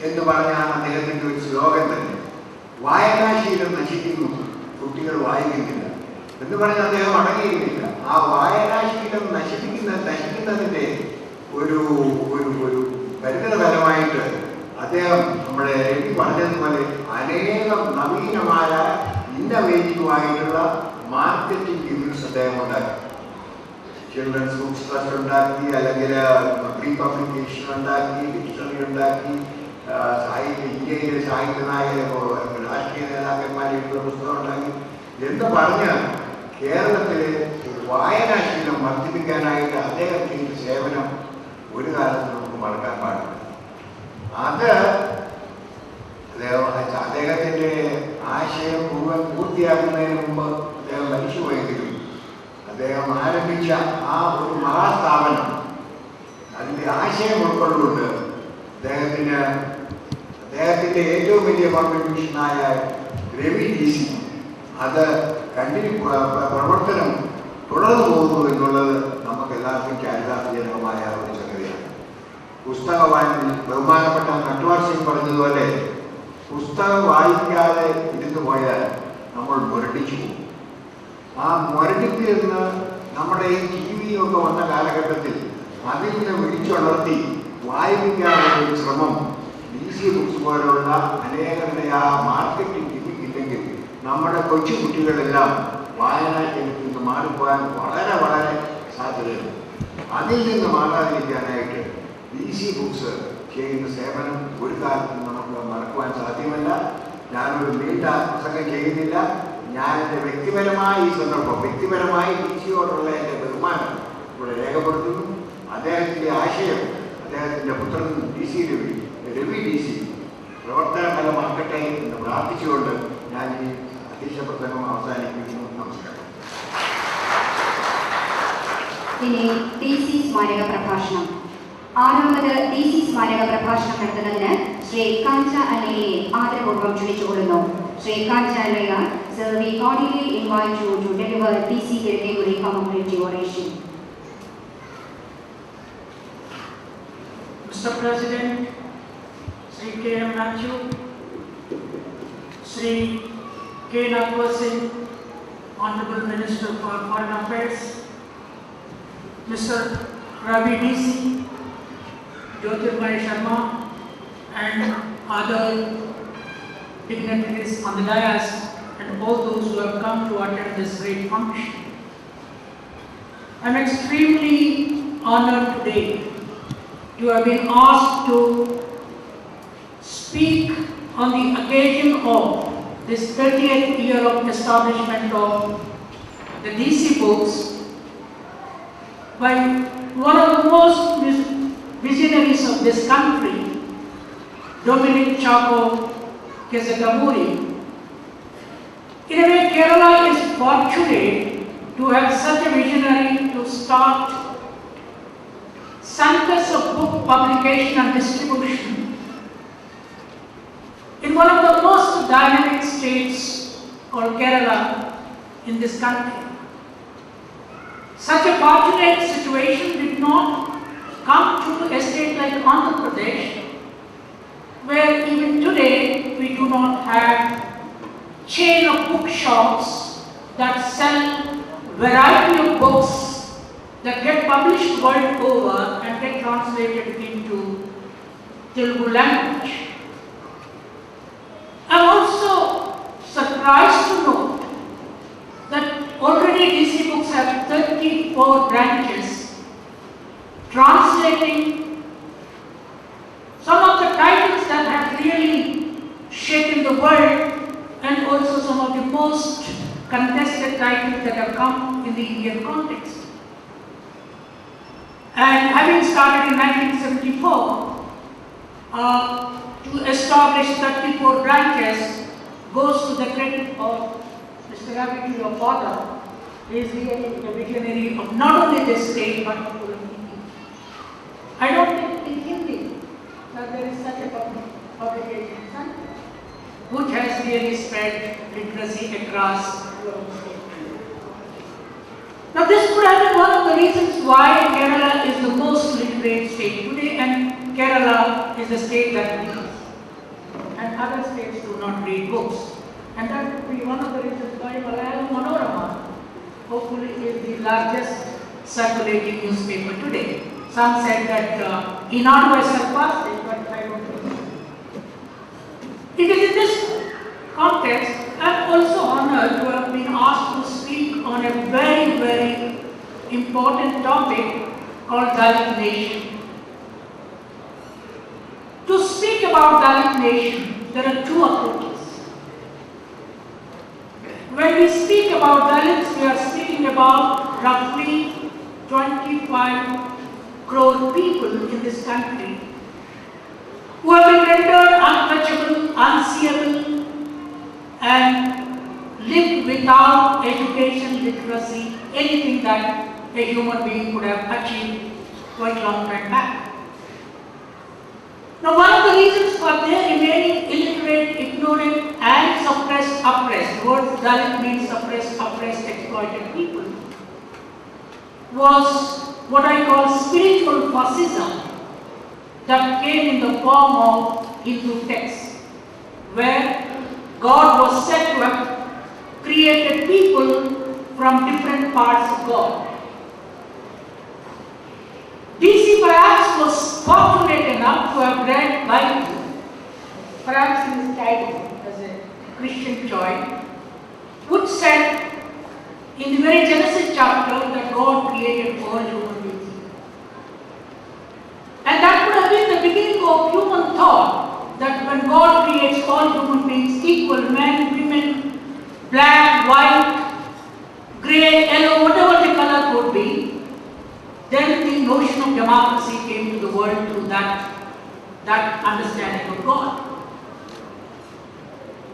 എന്ന് പറഞ്ഞാണ് അദ്ദേഹത്തിൻ്റെ ഒരു സ്ലോഗൻ തന്നെ. വായനാശീലം നശിക്കുന്നു, കുട്ടികൾ വായിക്കുന്നില്ല എന്ന് പറഞ്ഞ് അദ്ദേഹം അടങ്ങിയിരുന്നില്ല. ആ വായനാശീലം നശിക്കുന്നതിൻ്റെ ഒരു പരിണിത ഫലമായിട്ട് അദ്ദേഹം നമ്മുടെ പറഞ്ഞതുപോലെ അനേകം നവീനമായ ഇന്നോവേറ്റീവായിട്ടുള്ള മാർക്കറ്റിംഗ് യൂണിറ്റ്സ് അദ്ദേഹം ഉണ്ടാക്കി. ചിൽഡ്രൻസ് ബുക്സ് ട്രസ്റ്റ് ഉണ്ടാക്കി, അല്ലെങ്കിൽ പ്രീ പബ്ലിക്കേഷൻ ഉണ്ടാക്കി, ഡിക്ഷണറി ഉണ്ടാക്കി, ഇന്ത്യയിലെ സാഹിത്യ രാഷ്ട്രീയ നേതാക്കന്മാരെയുള്ള പുസ്തകം ഉണ്ടാക്കി എന്ന് പറഞ്ഞാൽ കേരളത്തിലെ വായനാശീലം വർദ്ധിപ്പിക്കാനായിട്ട് അദ്ദേഹം ചെയ്ത സേവനം ഒരു കാലത്ത് നമുക്ക് മറക്കാൻ പാടില്ല. അത് അദ്ദേഹത്തിൻ്റെ ആശയം മുഴുവൻ പൂർത്തിയാക്കുന്നതിന് മുമ്പ് അദ്ദേഹം മരിച്ചുപോയെങ്കിലും അദ്ദേഹം ആരംഭിച്ച ആ ഒരു മഹാസ്ഥാപനം, അതിൻ്റെ ആശയം ഉൾക്കൊണ്ടുകൊണ്ട് അദ്ദേഹത്തിൻ്റെ ഏറ്റവും വലിയ കോൺട്രിബ്യൂഷനായ രവി DC അത് പ്രവർത്തനം തുടർന്നു പോകുന്നു എന്നുള്ളത് നമുക്ക് എല്ലാവർക്കും ചാരിതാർത്ഥ്യജനകമായ ഒരു സംഗതിയാണ്. ബഹുമാനപ്പെട്ട നട്വാർ സിംഗ് പറഞ്ഞതുപോലെ, പുസ്തകം വായിക്കാതെ ഇരുന്നു പോയാൽ നമ്മൾ മുരടിച്ചു പോകും. ആ മുരടിപ്പിൽ നിന്ന് നമ്മുടെ ഈ TV ഒക്കെ വന്ന കാലഘട്ടത്തിൽ അതിൽ നിന്ന് വിളിച്ചുണർത്തി വായിപ്പിക്കാനുള്ള ഒരു ശ്രമം DC ബുക്സ് പോലുള്ള അനേകരുടെ ആ മാർക്കറ്റിംഗ് ഇല്ലെങ്കിൽ നമ്മുടെ കൊച്ചു കുട്ടികളെല്ലാം വായനാശീലത്തിൽ നിന്ന് മാറിപ്പോകാൻ വളരെ വളരെ സാധ്യതയുണ്ട്. അതിൽ നിന്ന് മാറാതിരിക്കാനായിട്ട് DC ബുക്സ് ചെയ്യുന്ന സേവനം ഒരു കാലത്തും നമുക്ക് മറക്കുവാൻ സാധ്യമല്ല. ഞാനൊരു നീണ്ട പ്രസംഗം ചെയ്യുന്നില്ല. ഞാൻ എൻ്റെ വ്യക്തിപരമായ ഈ സന്ദർഭം, വ്യക്തിപരമായി DCയോടുള്ള എൻ്റെ ബഹുമാനം ഇവിടെ രേഖപ്പെടുത്തുന്നു. അദ്ദേഹത്തിൻ്റെ ആശയം അദ്ദേഹത്തിൻ്റെ പുത്രൻ രവി DC പ്രവർത്തന ഫലമാക്കട്ടെ എന്ന് പ്രാർത്ഥിച്ചുകൊണ്ട് ഞാൻ ഈ അധ്യക്ഷ പ്രസംഗം അവസാനിപ്പിക്കുന്നു. നമസ്കാരം. ഇനി DC സ്മാരക പ്രഭാഷണം. 6ാമത് DC സ്മാരക പ്രഭാഷണം നടത്തുന്നതിന് ശ്രീ കാഞ്ച അല്ലയെ ആദരപൂർവ്വം ക്ഷണിച്ചുകൊള്ളുന്നു. Shri Kancha അല്ലയ, sir, we cordially invite you to deliver DC Irregulary commemorative oration. Mr. President, Sri K.M. Matthew, Sri K. Natwar Singh, Honorable Minister for Foreign Affairs, Mr. Ravi DC, Jyotirmay Sharma, and other dignitaries on the dais, and all those who have come to attend this great function. I am extremely honored today to have been asked to speak on the occasion of this 30th year of establishment of the DC books by one of the most visionaries of this country, Dominic Chaco Kesagamuri. In a way, Kerala is fortunate to have such a visionary to start centers of book publication and distribution in one of the most dynamic states called Kerala in this country. Such a fortunate situation did not come to a state like Andhra Pradesh, where even today we do not have chain of bookshops that sell variety of books that get published world over and get translated into Telugu language. I'm also surprised to know that already DC Books have 34 branches translating some of the titles that have really shaken the world and also some of the most contested titles that have come in the Indian context. And having started in 1974, to establish 34 branches goes to the credit of Mr. Ravi, your father. He is really a visionary of not only this state but of India. I don't think in Hindi that there is such a publication which has really spread literacy across the state. Now this could have been one of the reasons why Kerala is the most literate state today, and Kerala is a state that reads, and other states do not read books. And that would be one of the reasons why Malayalam Manorama hopefully is the largest circulating newspaper today. Some said that Inadu has surpassed it, but I don't think so. It is in this context I am also honored to have been asked to speak on a very, very important topic called Dalit Nation. To speak about Dalit Nation, there are two approaches. When we speak about Dalits, we are speaking about roughly 25 crore people in this country who have been rendered untouchable, unseeable, and live without education, literacy, anything that a human being could have achieved quite a long time back. Now, one of the reasons for their remaining illiterate, ignorant, and suppressed, oppressed, the word Dalit means suppressed, oppressed, exploited people, was what I call spiritual fascism that came in the form of Hindu texts, where God was said to have created people from different parts of God. DC perhaps was fortunate enough to have read Bible, perhaps in his childhood as a Christian child, which said in the very Genesis chapter that God created all human beings. And that would have been the beginning of human thought, that when God creates all human beings equal, men, women, black, white, grey, yellow, whatever the color could be, then the notion of democracy came to the world through that understanding of God.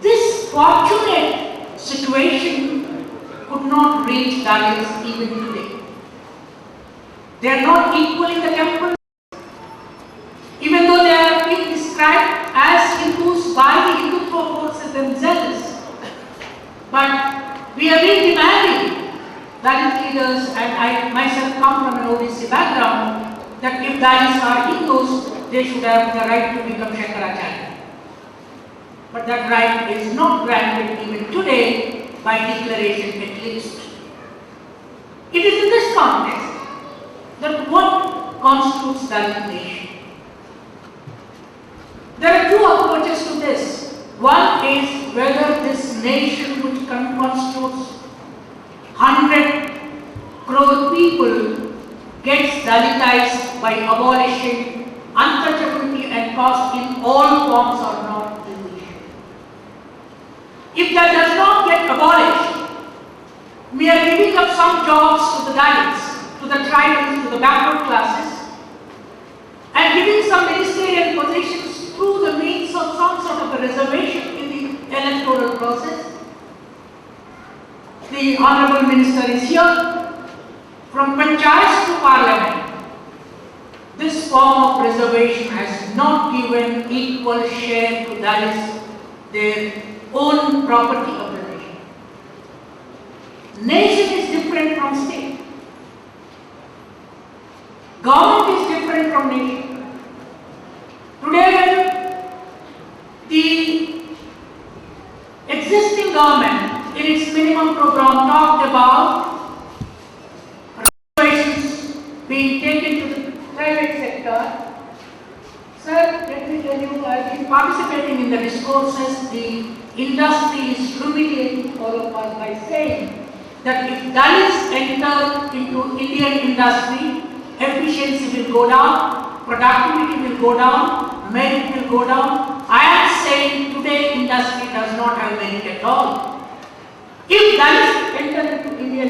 This fortunate situation could not reach Dalits even today. They are not equal in the temple, even though they are being described as Hindus by the Hindutva forces themselves. But we have been demanding Dalit leaders, and I myself come from an OBC background, that if Dalits are Hindus, they should have the right to become Shankaracharya. But that right is not granted even today, by declaration at least. It is in this context that what constitutes Dalit nation. There are two approaches to this. One is whether this nation which constitutes 100 crore people gets Dalitized by abolishing untouchability and caste in all forms or not. If that does not get abolished, we are giving up some jobs to the Dalits, to the tribals, to the backward classes, and giving some ministerial positions through the means of some sort of a reservation in the electoral process. The Honorable Minister is here. From Panchayat to Parliament, this form of reservation has not given equal share to Dalits, their own property of the nation. Nation is different from state. Government is different from nation. Today, when the existing government in its minimum program talked about reservations being taken to the private sector, sir, let me tell you, I've been participating in the discourses. The industry is humiliating all of us by saying that if Dalits enter into Indian industry, efficiency will go down, productivity will go down, merit will go down. I am saying today industry does not have merit at all. If Dalits enter into Indian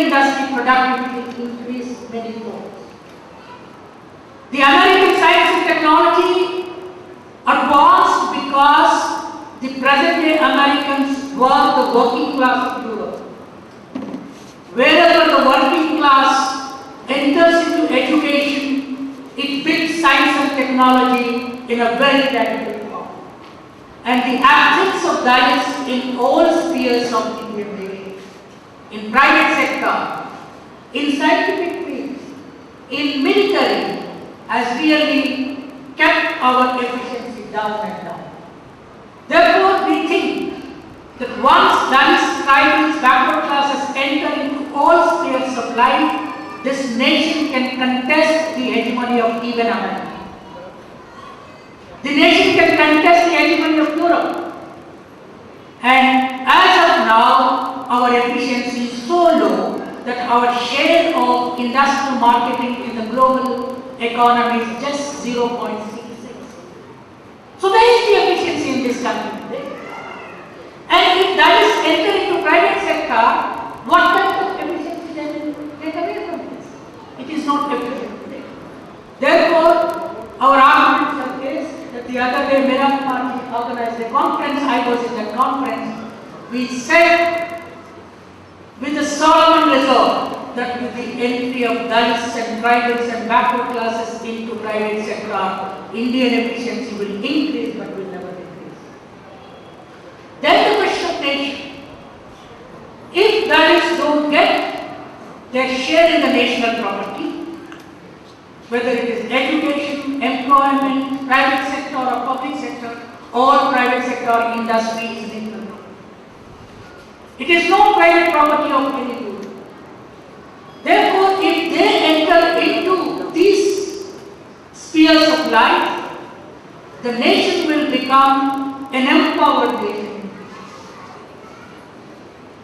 industry productivity will increase many folds. The American science and technology advanced because the present day Americans were the working class of Europe. Wherever the working class enters into education, it builds science and technology in a very radical form. And the absence of Dalits in all spheres of Indian nation, in private sector, in scientific fields, in military, has really kept our efficiency down and down. Therefore, we think that once Dalits, tribals, backward classes enter into all spheres of life, this nation can contest the hegemony of even America. The nation can contest the hegemony of Europe. And as of now, our efficiency is so low that our share of industrial marketing in the global economy is just 0.66. So where is the efficiency in this country today? And if that is enter into private sector, what kind of efficiency they will take away from this? It is not efficient today. Therefore, our argument is that the other day Meera Party organized a conference. I was in that conference. We said with a solemn resolve that with the entry of Dalits and tribals and backward classes into private sector, Indian efficiency will increase but will never decrease. Then the question of nation. If Dalits don't get their share in the national property, whether it is education, employment, private sector or public sector, all private sector industry is national property. It is no private property of any group. Therefore, if they enter into these spheres of life, the nation will become an empowered nation.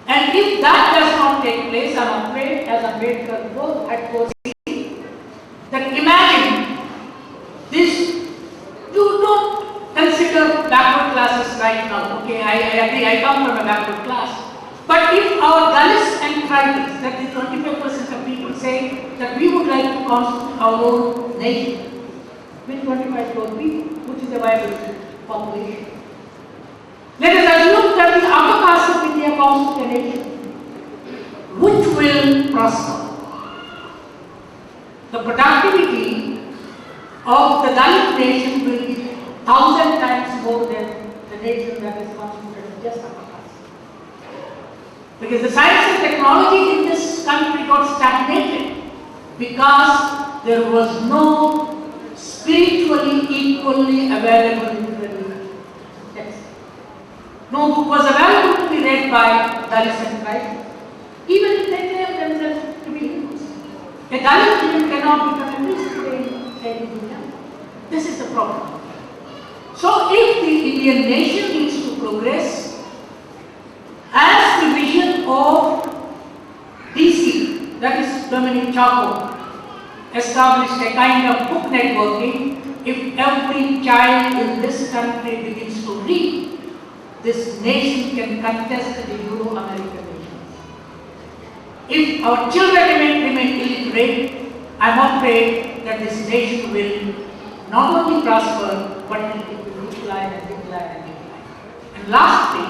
And if that does not take place, I am afraid, as Ambedkar had foreseen, that imagine this, you don't consider backward classes right now. Okay, I agree, I come from a backward class. But if our Dalits and tribals, that the 25% of people say that we would like to constitute our own nation with 25 crore people, which is a viable population. Let us assume that the upper caste of India constitute a nation which will prosper. The productivity of the Dalit nation will be 1,000 times more than the nation that is constituted of just upper caste. Because the science and technology in this country got stagnated because there was no spiritually equally available literature text. No book was available to be read by Dalits and tribals. Even if they claim themselves to be Hindus. A Dalit cannot become a priest today in India. This is the problem. So if the Indian nation needs to progress, as the vision of DC, that is Dominic Chaco, established a kind of book networking. If every child in this country begins to read, this nation can contest the Euro-American nations. If our children remain illiterate, I am afraid that this nation will not only prosper, but it will decline and decline and decline. And lastly,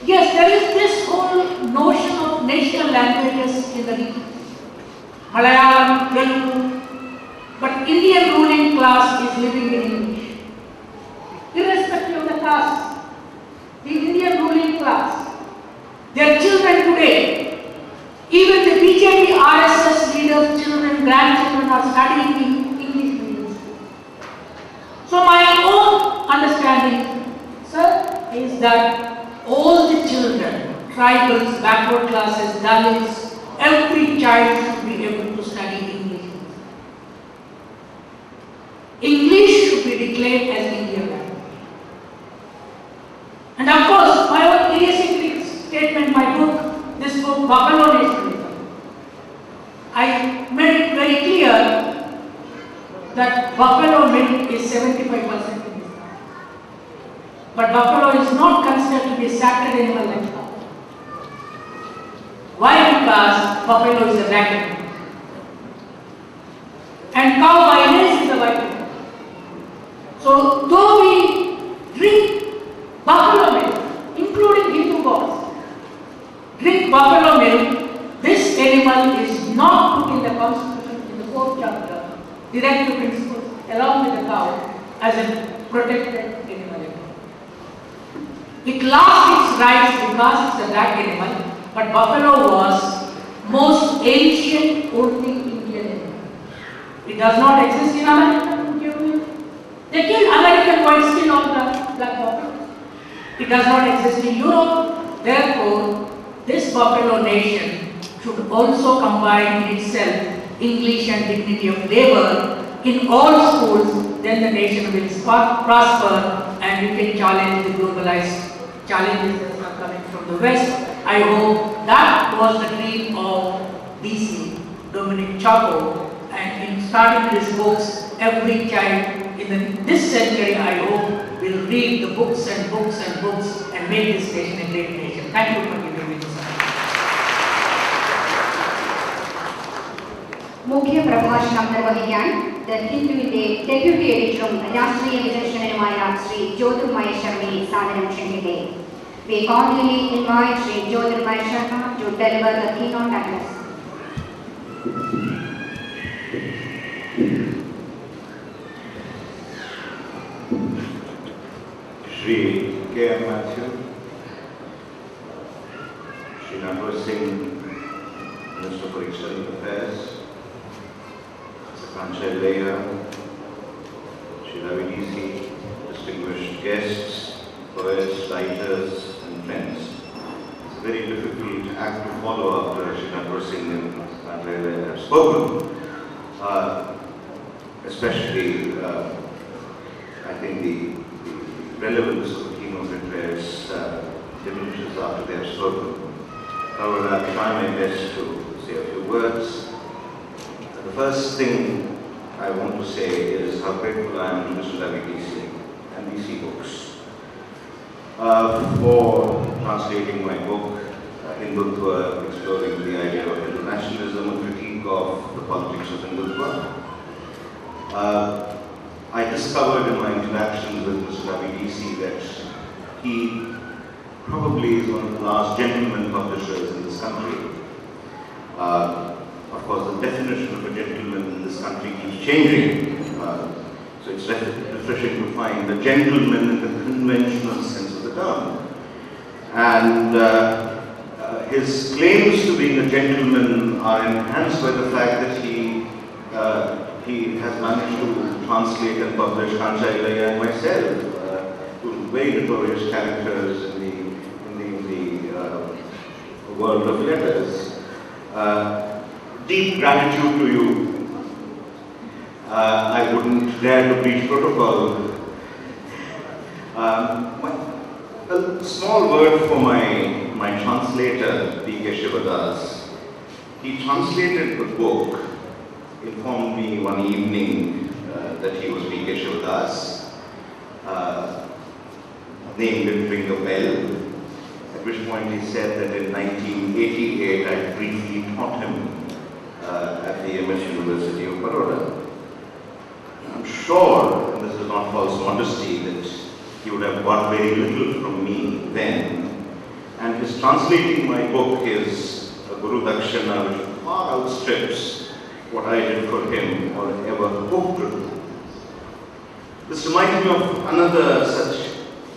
yes, there is this whole notion of national languages in the region. Malayalam, Telugu, but Indian ruling class is living in English. Irrespective of the caste, the Indian ruling class, their children today, even the BJP RSS leaders' children, grandchildren are studying in English medium school. So my own understanding, sir, is that all the children, tribals, backward classes, Dalits, every child should be able to study English. English should be declared as Indian language. And of course, my own idiosyncratic statement, my book, this book, Buffalo Nationalism, I made it very clear that buffalo milk is 75% in this country. But buffalo is not considered to be a sacred animal like cow. Why? Because buffalo is a black animal. And cow by nature is a white animal. So, though we drink buffalo milk, including Hindu gods, drink buffalo milk, this animal is not put in the constitution in the 4th chapter, directive principles, along with the cow, as a protected animal. It lost its rights because it's a black animal, but buffalo was most ancient only Indian animal. It does not exist in America. They killed American white skin on the black buffalo. It does not exist in Europe. Therefore, this buffalo nation should also combine in itself English and dignity of labor in all schools. Then the nation will prosper and we can challenge the globalized challenges that are coming from the West. I hope that was the dream of DC, Dominic Chapo, and in starting these books, every child in this century, I hope, will read the books and books and books and make this nation a great nation. Thank you for giving me this opportunity. മുഖ്യ പ്രഭാഷണം നിർവഹിക്കാൻ the ഹിന്ദുവിന്റെ deputy എഡിറ്ററും രാഷ്ട്രീയ വിചക്ഷണനുമായ ശ്രീ ജ്യോതിർമയ ശർമ്മയെ സാദരം ക്ഷണിക്കട്ടെ. We cordially invite Sri Jyotirmay Sharma to deliver the keynote address. Shri K.M. Mathew, Shri Nandwar Singh, Minister for External Affairs, Mr. Kanchay Leya, Shri Ravi DC, distinguished guests, poets, writers, and friends. It's a very difficult act to follow after Shri Nandwar Singh and Kanchay Leya have spoken. Especially, I think the relevance of the keynote address diminishes after they have spoken. However, I'll try my best to say a few words. The first thing I want to say is how grateful I am to Mr. Ravi DC and DC Books for translating my book, Hindutva, exploring the idea of internationalism, a critique of the politics of Hindutva. I discovered in my interactions with Mr. Ravi DC that he probably is one of the last gentleman publishers in this country. Of course, the definition of a gentleman in this country keeps changing. So it's refreshing to find a gentleman in the conventional sense of the term. And his claims to being a gentleman are enhanced by the fact that he has managed to translate and publish Kanchay Leya and myself, two very notorious characters in the world of letters. Deep gratitude to you. I wouldn't dare to breach protocol. A small word for my translator, B.K. Shivadas. He translated the book, informed me one evening that he was B.K. Shivadas, name didn't ring a bell, at which point he said that in 1988 I briefly taught him at the MS University of Baroda. I'm sure, and this is not false modesty, that he would have got very little from me then. And his translating my book is a Guru Dakshana which far outstrips what I did for him or ever hoped to do. This reminds me of another such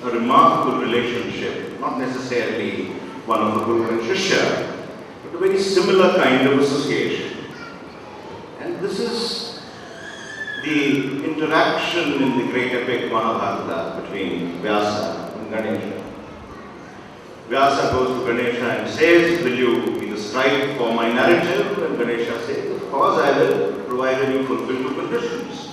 a remarkable relationship, not necessarily one of the Guru and Shishya, but a very similar kind of association. And this is the interaction in the great epic Mahabharata between Vyasa and Ganesha. Vyasa goes to Ganesha and says, "Will you be the scribe for my narrative?" And Ganesha says, "Of course I will, provided you fulfill two conditions."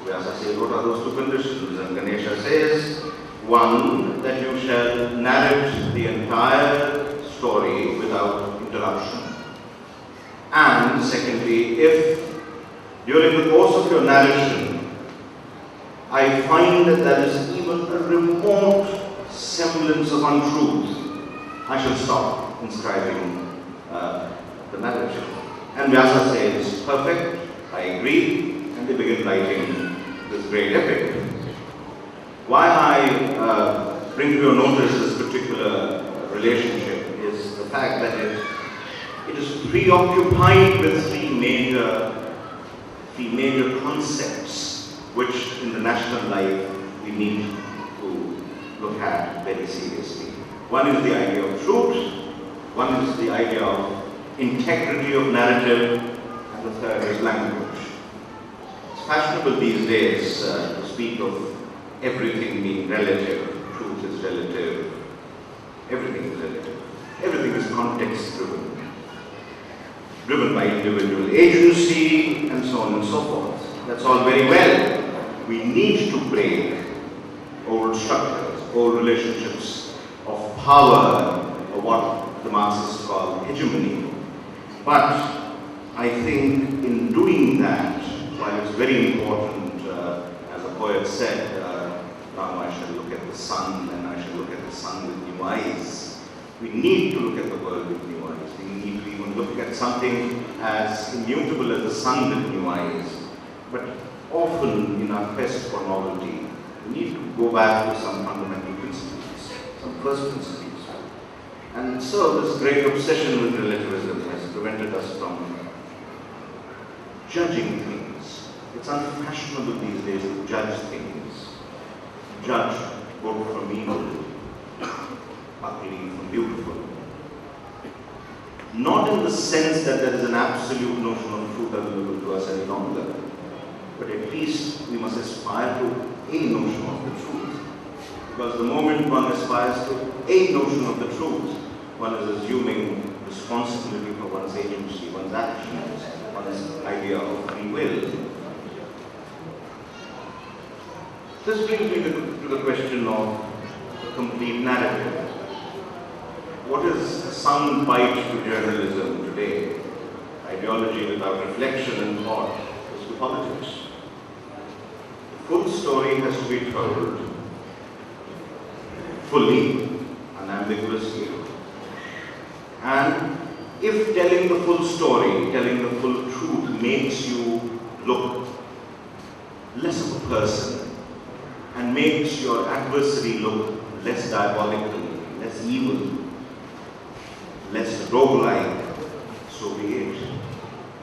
Vyasa says, "What are those two conditions?" And Ganesha says, "One, that you shall narrate the entire story without interruption. And secondly, if during the course of your narration, I find that there is even a remote semblance of untruth, I shall stop inscribing the narrative." And Vyasa says, "Perfect, I agree," and they begin writing this great epic. Why I bring to your notice this particular relationship is the fact that it is preoccupied with three major concepts which in the national life we need to look at very seriously. One is the idea of truth, one is the idea of integrity of narrative, and the third is language. It's fashionable these days to speak of everything being relative. Truth is relative, everything is relative, everything is context driven by individual agency and so on and so forth. That's all very well. We need to break old structures, old relationships of power, or what the Marxists call hegemony. But I think in doing that, while it's very important, as a poet said, now I shall look at the sun and I shall look at the sun with new eyes. We need to look at the world with new eyes. We need to even look at something as immutable as the sun with new eyes. But often in our quest for novelty, we need to go back to some fundamental principles, some first principles. And so this great obsession with relativism has prevented us from judging things. It's unfashionable these days to judge things. Judge good from evil, ugly from beautiful. Not in the sense that there is an absolute notion of truth available to us any longer, but at least we must aspire to a notion of the truth. Because the moment one aspires to a notion of the truth, one is assuming responsibility for one's agency, one's actions, one's idea of free will. This brings me to the question of the complete narrative. What is a sound bite to journalism today? Ideology without reflection and thought is to politics. The full story has to be told fully, unambiguously. And if telling the full story, telling the full truth makes you look less of a person and makes your adversary look less diabolical, less evil, less roguelike, so be it.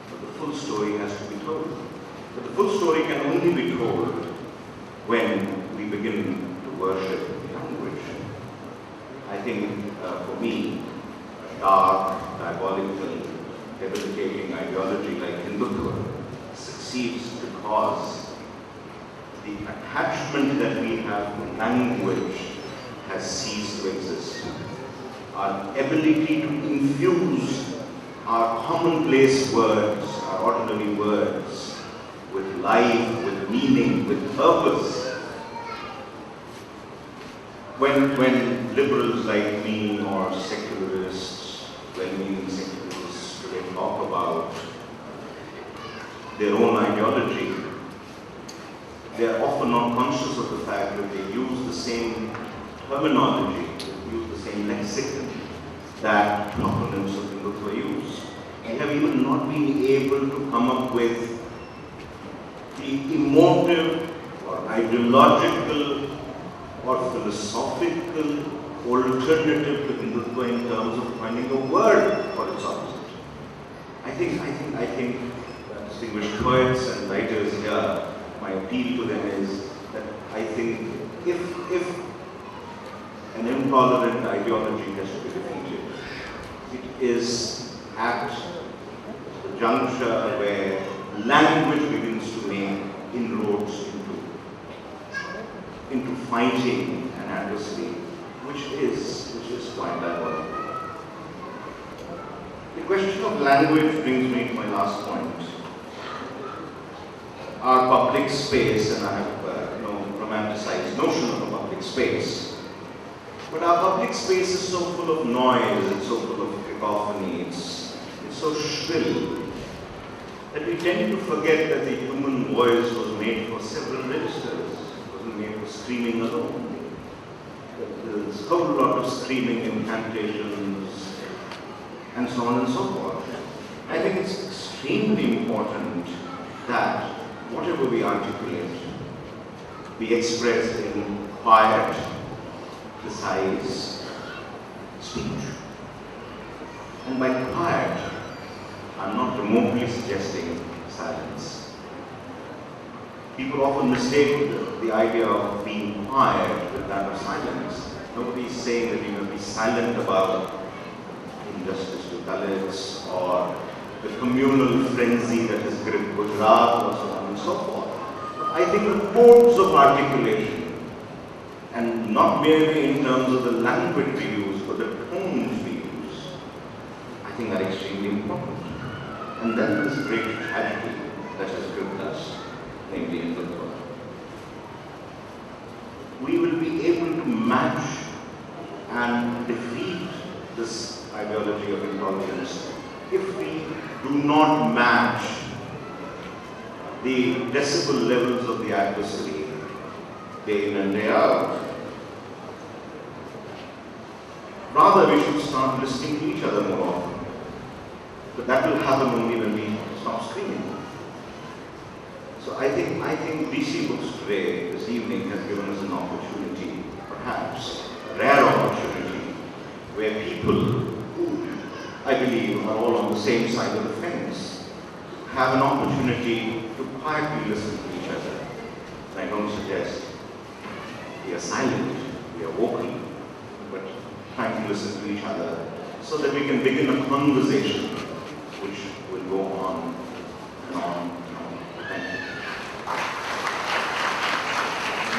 But the full story has to be told. But the full story can only be told when we begin to worship language. I think for me, a dark, diabolical, debilitating ideology like Hindutva succeeds because the attachment that we have to language has ceased to exist. Our ability to infuse our commonplace words, our ordinary words, with life, with meaning, with purpose. When liberals like me or secularists, well-meaning secularists today talk about their own ideology, they are often not conscious of the fact that they use the same terminology, they use the same lexicon that proponents of Hindutva use. We have even not been able to come up with the emotive or ideological or philosophical alternative to Hindutva in terms of finding a word for its opposite. I think distinguished poets and writers here, my appeal to them is that I think if an intolerant ideology has to be defeated, it is at the juncture where language begins to make inroads into fighting an adversary, which is quite diabolical. The question of language brings me to my last point. Our public space, and I have romanticized notion of a public space, but our public space is so full of noise, it's so full of cacophony, it's so shrill, that we tend to forget that the human voice was made for several registers. It wasn't made for screaming alone. There's a whole lot of screaming incantations and so on and so forth. I think it's extremely important that whatever we articulate be expressed in quiet, precise speech. And by quiet, I'm not remotely suggesting silence. People often mistake the idea of being quiet with that of silence. Nobody is saying that you must be silent about injustice to Dalits or the communal frenzy that has gripped Gujarat or so on and so forth. But I think the codes of articulation, and not merely in terms of the language we use, but the tones we use, I think are extremely important. And then this great tragedy that has gripped us, namely Hindutva. We will be able to match and defeat this ideology of intolerance if we do not match the decibel levels of the adversary day in and day out. Rather, we should start listening to each other more often. But that will happen only when we stop screaming. So I think DC Books today, this evening, has given us an opportunity, perhaps a rare opportunity, where people who I believe are all on the same side of the fence have an opportunity to quietly listen to each other. I don't suggest we are silent, we are vocal, but trying to listen to each other so that we can begin a conversation which will go on and on and on. Thank you.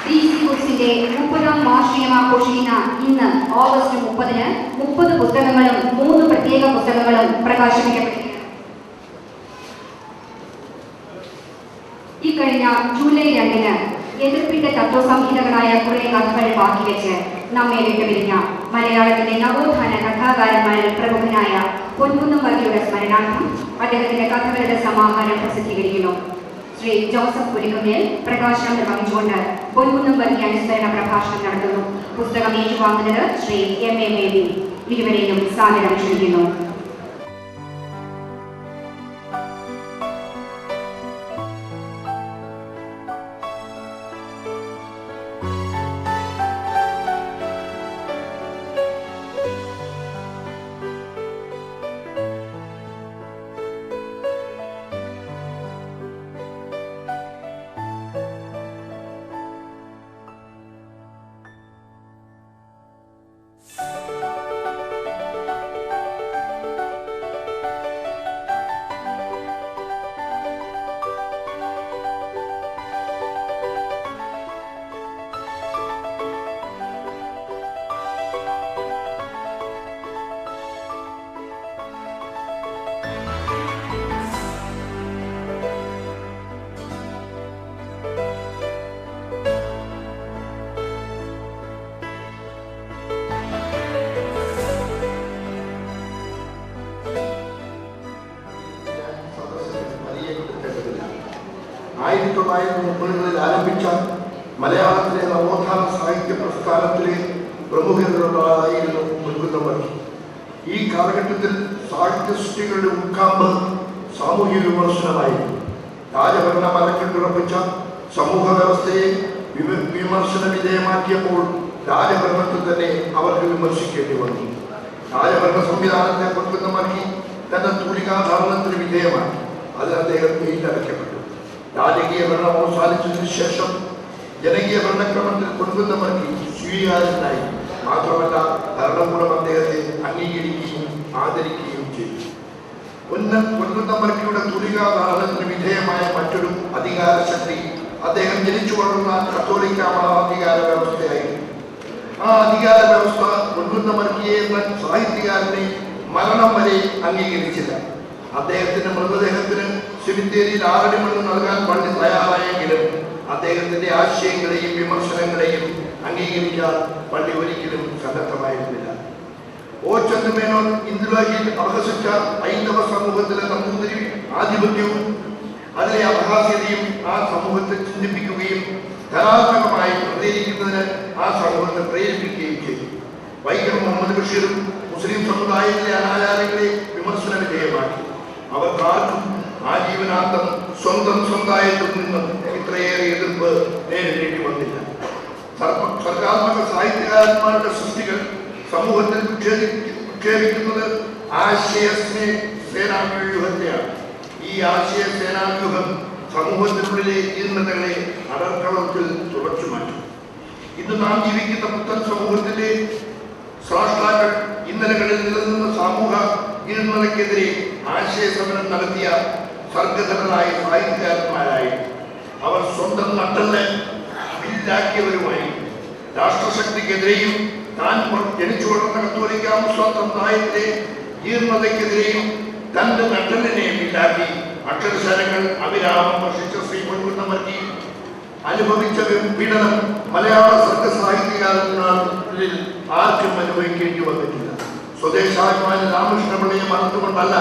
DC ബുക്സിന്റെ 30ാം വാർഷികം ആഘോഷിക്കുന്ന ഇന്ന് August 30-ന് 30 പുസ്തകങ്ങളും 3 പ്രത്യേക പുസ്തകങ്ങളും പ്രകാശിപ്പിക്കപ്പെടുകയാണ്. ഇക്കഴിഞ്ഞ July 2-ന് എതിർപ്പിന്റെ തത്വസംഹിതകളായ കുറെ കഥകൾ ബാക്കി വെച്ച് നമ്മെ വിട്ടുപിരിഞ്ഞ മലയാളത്തിലെ നവോത്ഥാന കഥാകാരന്മാരിൽ പ്രമുഖനായ പൊൻകുന്നം വർഗിയുടെ സ്മരണാർത്ഥം അദ്ദേഹത്തിന്റെ കഥകളുടെ സമാഹാരം പ്രസിദ്ധീകരിക്കുന്നു. ശ്രീ ജോസഫ് പുലിക്കുന്നേൽ പ്രകാശനം നിർവഹിച്ചുകൊണ്ട് പൊൻകുന്നം വർഗി അനുസ്മരണ പ്രഭാഷണം നടത്തുന്നു. പുസ്തകം ഏറ്റുവാങ്ങുന്നത് ശ്രീ M.A. ബേബി. ഇരുവരെയും സാദരം ക്ഷണിക്കുന്നു. ആരംഭിച്ച മലയാളത്തിലെ നവോത്ഥാന സാഹിത്യ പ്രസ്ഥാനത്തിലെ പ്രമുഖരിലൊരാളായിരുന്നു പൊൻകുന്നം വർഗി. ഈ കാലഘട്ടത്തിൽ സാഹിത്യ സൃഷ്ടികളുടെ ഉൾക്കാമ്പ് സാമൂഹ്യ വിമർശനമായിരുന്നു. രാജഭരണം അരക്കിട്ടുറപ്പിച്ച സമൂഹ വ്യവസ്ഥയെ വിമർശന വിധേയമാക്കിയപ്പോൾ രാജഭരണത്തിൽ തന്നെ അവർക്ക് വിമർശിക്കേണ്ടി വന്നു. രാജഭരണ സംവിധാനത്തെ പൊൻകുന്നമർക്കി തന്റെ തൂലികാധാരണത്തിന് വിധേയമാക്കി. അതിൽ അദ്ദേഹം ജയിലടയ്ക്കപ്പെട്ടു. രാജകീയ ഭരണം അവസാനിച്ചതിനു ശേഷം ജനകീയ ഭരണക്രമത്തിൽ പൊൻകുന്നമർക്കി സ്വീകാര്യനായി. മാത്രമല്ല ഭരണകൂടം അദ്ദേഹത്തെ അംഗീകരിക്കുകയും ആദരിക്കുകയും ചെയ്തു. പൊൻകുന്നമർക്കിയുടെ തൂലികാധാരണത്തിന് വിധേയമായ മറ്റൊരു അധികാര ശക്തി അദ്ദേഹം ജനിച്ചു വളർന്ന കത്തോലിക്ക മതാധികാര വ്യവസ്ഥയായിരുന്നു. ആ അധികാര വ്യവസ്ഥ പൊൻകുന്നമർക്കിയെ എന്ന സാഹിത്യകാരനെ മരണം വരെ അംഗീകരിച്ചില്ല. അദ്ദേഹത്തിന്റെ മൃതദേഹത്തിന് സെമിത്തേരിയിൽ 6 അടി മണ്ണ് നൽകാൻ പള്ളി തയ്യാറായെങ്കിലും അദ്ദേഹത്തിന്റെ ആശയങ്ങളെയും വിമർശനങ്ങളെയും അംഗീകരിക്കാൻ പള്ളി ഒരിക്കലും സന്നദ്ധമായിരുന്നില്ല. O. ചന്ദ്രമേനോൻ ഇന്ദിരാജിയിൽ അപഹസിച്ച ഹൈന്ദവ സമൂഹത്തിലെ നമ്പൂതിരി ആധിപത്യവും അതിലെ അപഹാസ്യതയും ആ സമൂഹത്തെ ചിന്തിപ്പിക്കുകയും ധനാത്മകമായി പ്രതികരിക്കുന്നതിന് ആ സമൂഹത്തെ പ്രേരിപ്പിക്കുകയും ചെയ്തു. വൈക്കം മുഹമ്മദ് ബഷീറും മുസ്ലിം സമുദായത്തിലെ അനാചാരങ്ങളെ വിമർശന വിധേയമാക്കി. അവർക്കാർക്കും ആജീവനാന്തം സ്വന്തം സമുദായത്തിൽ നിന്നും ഇത്രയേറെ എതിർപ്പ് നേരിടേണ്ടി വന്നില്ല. സർഗാത്മക സാഹിത്യകാരന്മാരുടെ സൃഷ്ടികൾ സമൂഹത്തിൽ വിക്ഷേപിക്കുന്നത് ആശയസേനാവ്യൂഹത്തെയാണ്. ഈ ആശയസേനാവ്യൂഹം സമൂഹത്തിനുള്ളിലെ ജീർണതകളെ അടർക്കളത്തിൽ തുടച്ചു മാറ്റും. ഇന്ന് നാം ജീവിക്കുന്ന പുത്തൻ സമൂഹത്തിന്റെ സ്രഷ്ടാക്കൾ ഇന്നലകളിൽ നിലനിന്ന സമൂഹ ജീർണതയ്ക്കെതിരെ ആശയസമരം നടത്തിയ സർഗധരനായ സാഹിത്യകാരന്മാരായി. അവർ സ്വന്തം നട്ടല് വില്ലാക്കിയവരുമായി. രാഷ്ട്രശക്തിക്കെതിരെയും താൻ ജനിച്ചു വളർന്ന കത്തോലിക്ക സമുദായത്തിലെ ജീർണതയ്ക്കെതിരെയും തന്റെ നട്ടലിനെ വില്ലാക്കി അക്ഷരശരങ്ങൾ അവിരാമം വർഷിച്ച ശ്രീ പൊൻകുന്നമർക്കി അനുഭവിച്ച പീഡനം മലയാള സർഗ സാഹിത്യകാരന്മാരിൽ ആർക്കും അനുഭവിക്കേണ്ടി വന്നിട്ടില്ല. സ്വദേശാഭിമാനി രാമകൃഷ്ണപിള്ളയെ മറന്നുകൊണ്ടല്ല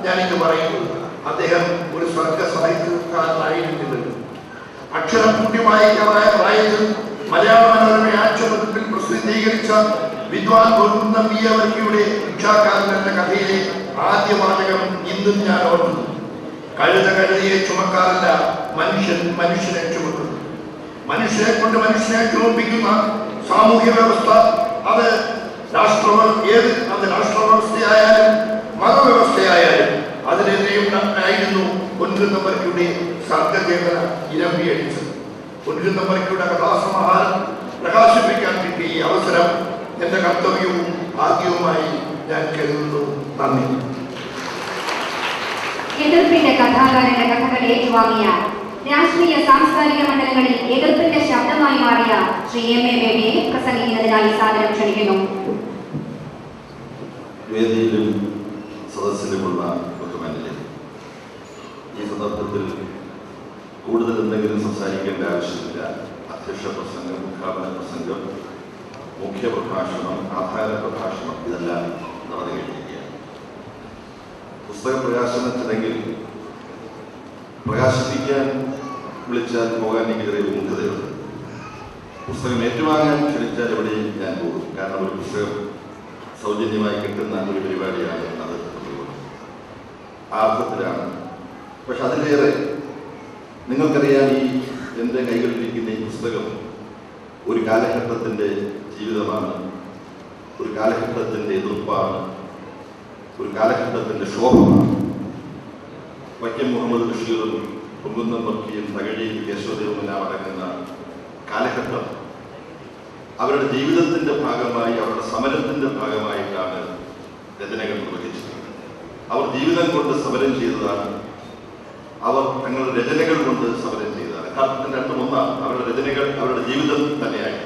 ഞാനിത് പറയുന്നത്. അദ്ദേഹം ഒരു സർഗ സാഹിത്യകാരനായിരുന്നില്ലല്ലോ. അക്ഷരം കൂട്ടി വായിക്കാറായ പ്രായത്തിൽ മലയാള മനോരമ ആഴ്ചപതിപ്പിൽ പ്രസിദ്ധീകരിച്ച വിദ്വാൻ പൊൻകുന്നംവർക്കിയുടെ ഭിക്ഷാക്കാരൻ എന്ന കഥയിലെ ആദ്യ വാചകം ഇന്നും ഞാൻ ഓർക്കുന്നു. കഴുതയെ ചുമക്കാറില്ല, മനുഷ്യൻ മനുഷ്യനെ ചുമക്കുന്നു. മനുഷ്യനെ കൊണ്ട് മനുഷ്യനെ ചുമപ്പിക്കുന്ന സാമൂഹ്യ വ്യവസ്ഥ അത് രാഷ്ട്രവ്യവസ്ഥയായാലും മതവ്യവസ്ഥയായാലും അതിനെതിരെയുണ്ടായിരുന്നു പൊൻകുന്നമർക്കിയുടെ സർഗചേതന ഇരമ്പിയടിച്ചത്. പൊൻകുന്നമർക്കിയുടെ കഥാസമാഹാരം പ്രകാശിപ്പിക്കാൻ കിട്ടിയ ഈ അവസരം എന്റെ കർത്തവ്യവും ഭാഗ്യവുമായി ഞാൻ കരുതുന്നു. നന്ദി. എതിർപ്പിന്റെ കഥാകാരന്റെ കഥകൾ ഏറ്റുവാങ്ങിയ രാഷ്ട്രീയ സാംസ്കാരിക മണ്ഡലങ്ങളിൽ എതിർപ്പിന്റെ ശബ്ദമായി മാറിയ ശ്രീ M. A. ബേബിയെ പ്രസംഗിക്കുന്നതിനായി സാദരം ക്ഷണിക്കുന്നു. വേദിയിലും സദസ്സിലുമുള്ള ബഹുമാന്യരെ, ഈ സന്ദർഭത്തിൽ കൂടുതൽ എന്തെങ്കിലും സംസാരിക്കേണ്ട ആവശ്യമില്ല. അധ്യക്ഷ പ്രസംഗം, ഉദ്ഘാടന പ്രസംഗം, മുഖ്യ പ്രഭാഷണം, ആധാര പ്രഭാഷണം ഇതെല്ലാം നടന്നു കഴിഞ്ഞിരിക്കുകയാണ്. പുസ്തക പ്രകാശനത്തിനെങ്കിൽ പ്രകാശിപ്പിക്കാൻ വിളിച്ചാൽ പോകാൻ എനിക്കെതിരെ വിമുഖതയുണ്ട്. പുസ്തകം ഏറ്റുവാങ്ങാൻ ക്ഷണിച്ചാൽ എവിടെയും ഞാൻ പോകും. കാരണം ഒരു പുസ്തകം സൗജന്യമായി കിട്ടുന്ന ഒരു പരിപാടിയാണ് അത്. ആ അർത്ഥത്തിലാണ്. പക്ഷെ അതിലേറെ നിങ്ങൾക്കറിയാം, ഈ എൻ്റെ കൈകളിലിരിക്കുന്ന ഈ പുസ്തകം ഒരു കാലഘട്ടത്തിൻ്റെ ജീവിതമാണ്, ഒരു കാലഘട്ടത്തിൻ്റെ എതിർപ്പാണ്, ഒരു കാലഘട്ടത്തിൻ്റെ ശോഭമാണ്. വൈക്കം മുഹമ്മദ് ബഷീറും പൊൻകുന്നമർക്കിയും തകഴിയും കേശവദേവനെല്ലാം അടങ്ങുന്ന കാലഘട്ടം അവരുടെ ജീവിതത്തിൻ്റെ ഭാഗമായി, അവരുടെ സമരത്തിൻ്റെ ഭാഗമായിട്ടാണ് രചനകൾ നിർവഹിച്ചത്. അവർ ജീവിതം കൊണ്ട് സമരം ചെയ്തതാണ്, അവർ തങ്ങളുടെ രചനകൾ കൊണ്ട് സമരം ചെയ്തതാണ്. യഥാർത്ഥത്തിൽ രണ്ടും ഒന്നാണ്. അവരുടെ രചനകൾ അവരുടെ ജീവിതം തന്നെയായി.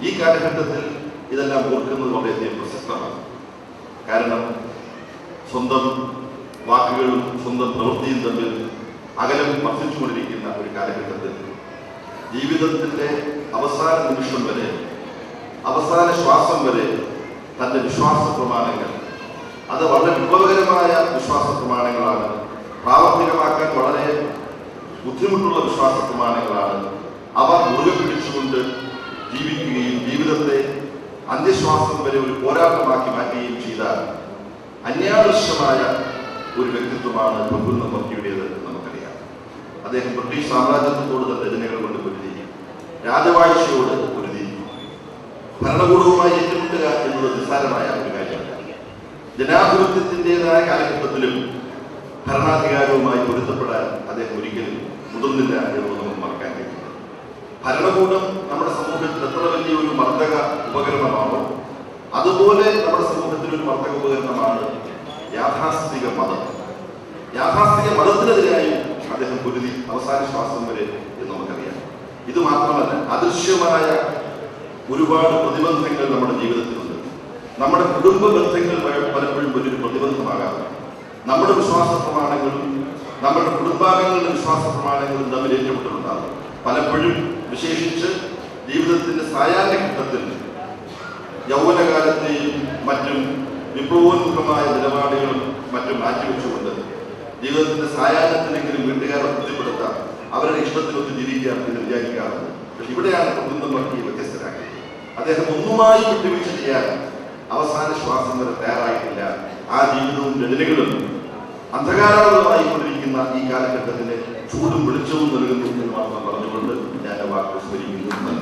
ഈ കാലഘട്ടത്തിൽ ഇതെല്ലാം ഓർക്കുന്നത് വളരെയധികം പ്രസക്തമാണ്. കാരണം സ്വന്തം വാക്കുകളും സ്വന്തം പ്രവൃത്തിയും തമ്മിൽ അകലം വർദ്ധിച്ചുകൊണ്ടിരിക്കുന്ന ഒരു കാലഘട്ടത്തിൽ ജീവിതത്തിൻ്റെ അവസാന നിമിഷം വരെ, അവസാന ശ്വാസം വരെ തൻ്റെ വിശ്വാസ പ്രമാണങ്ങൾ, അത് വളരെ വിപ്ലവകരമായ വിശ്വാസ പ്രമാണങ്ങളാണ്, പ്രാവർത്തികമാക്കാൻ വളരെ ബുദ്ധിമുട്ടുള്ള വിശ്വാസ പ്രമാണങ്ങളാണ്. അവ മുറുകെ പിടിച്ചുകൊണ്ട് ജീവിക്കുകയും ജീവിതത്തെ അന്ത്യശ്വാസം വരെ ഒരു പോരാട്ടമാക്കി മാറ്റുകയും ചെയ്ത അന്യാദൃശ്യമായ ഒരു വ്യക്തിത്വമാണ് പൊൻകുന്നമർക്കിയുടേത് നമുക്കറിയാം. അദ്ദേഹം ബ്രിട്ടീഷ് സാമ്രാജ്യത്തോട് തന്നെ രചനകൾ കൊണ്ട് പൊരുതി രാജവാഴ്ചയോട് പൊരുതി. ഭരണകൂടവുമായി ഏറ്റുമുട്ടുക എന്നത് നിസ്സാരമായ ഒരു കാര്യമല്ല. ജനാധിപത്യത്തിൻ്റെതായ കാലഘട്ടത്തിലും ഭരണാധികാരവുമായി പൊരുത്തപ്പെടാൻ അദ്ദേഹം ഒരിക്കലും മുതിർന്നില്ല എന്നത് നമുക്ക് മറക്കാൻ കഴിയില്ല. ഭരണകൂടം നമ്മുടെ സമൂഹത്തിൽ എത്ര വലിയൊരു മർദ്ദക ഉപകരണമാണോ അതുപോലെ നമ്മുടെ സമൂഹത്തിൽ ഒരു മർദ്ദക ഉപകരണമാണ് യാഥാസ്ഥിതിക മതം. യാഥാസ്ഥിതിക മതത്തിനെതിരായി അദ്ദേഹം പൊരുതി അവസാന ശ്വാസം വരെ എന്ന് നമുക്കറിയാം. ഇത് മാത്രമല്ല, അദൃശ്യമായ ഒരുപാട് പ്രതിബന്ധങ്ങൾ നമ്മുടെ ജീവിതത്തിലുണ്ട്. നമ്മുടെ കുടുംബ ബന്ധങ്ങൾ പലപ്പോഴും വലിയൊരു പ്രതിബന്ധമാകാം. നമ്മുടെ വിശ്വാസ പ്രമാണങ്ങളും നമ്മുടെ കുടുംബാംഗങ്ങളുടെ വിശ്വാസ പ്രമാണങ്ങളും തമ്മിൽ ഏറ്റുമുട്ടലുണ്ടാകും. പലപ്പോഴും വിശേഷിച്ച് ജീവിതത്തിന്റെ സായാഹ്ന ഘട്ടത്തിൽ യൗവനകാലത്തെയും മറ്റും വിപ്ലവോന്മുഖമായ നിലപാടുകളും മറ്റും മാറ്റിവെച്ചുകൊണ്ട് ജീവിതത്തിന്റെ സായാഹ്നത്തിനെങ്കിലും വീട്ടുകാരെ തൃപ്തിപ്പെടുത്താം, അവരുടെ ഇഷ്ടത്തിനൊത്ത് ജീവിക്കാം എന്ന് വിചാരിക്കാറുണ്ട്. പക്ഷെ ഇവിടെയാണ് കുടുംബം വർക്കി വ്യത്യസ്തരാക്കിയത്. അദ്ദേഹം ഒന്നുമായി വിട്ടുവീഴ്ച ചെയ്യാൻ അവസാന ശ്വാസം വരെ തയ്യാറായിട്ടില്ല. ആ ജീവിതവും രചനകളും അന്ധകാരാളമായി കൊണ്ടിരിക്കുന്ന ഈ കാലഘട്ടത്തിന് ചൂടും വെളിച്ചവും നൽകുന്നു എന്ന് മാത്രം പറഞ്ഞുകൊണ്ട് ഞാൻ വാക്ക് സ്മരിക്കുന്നു.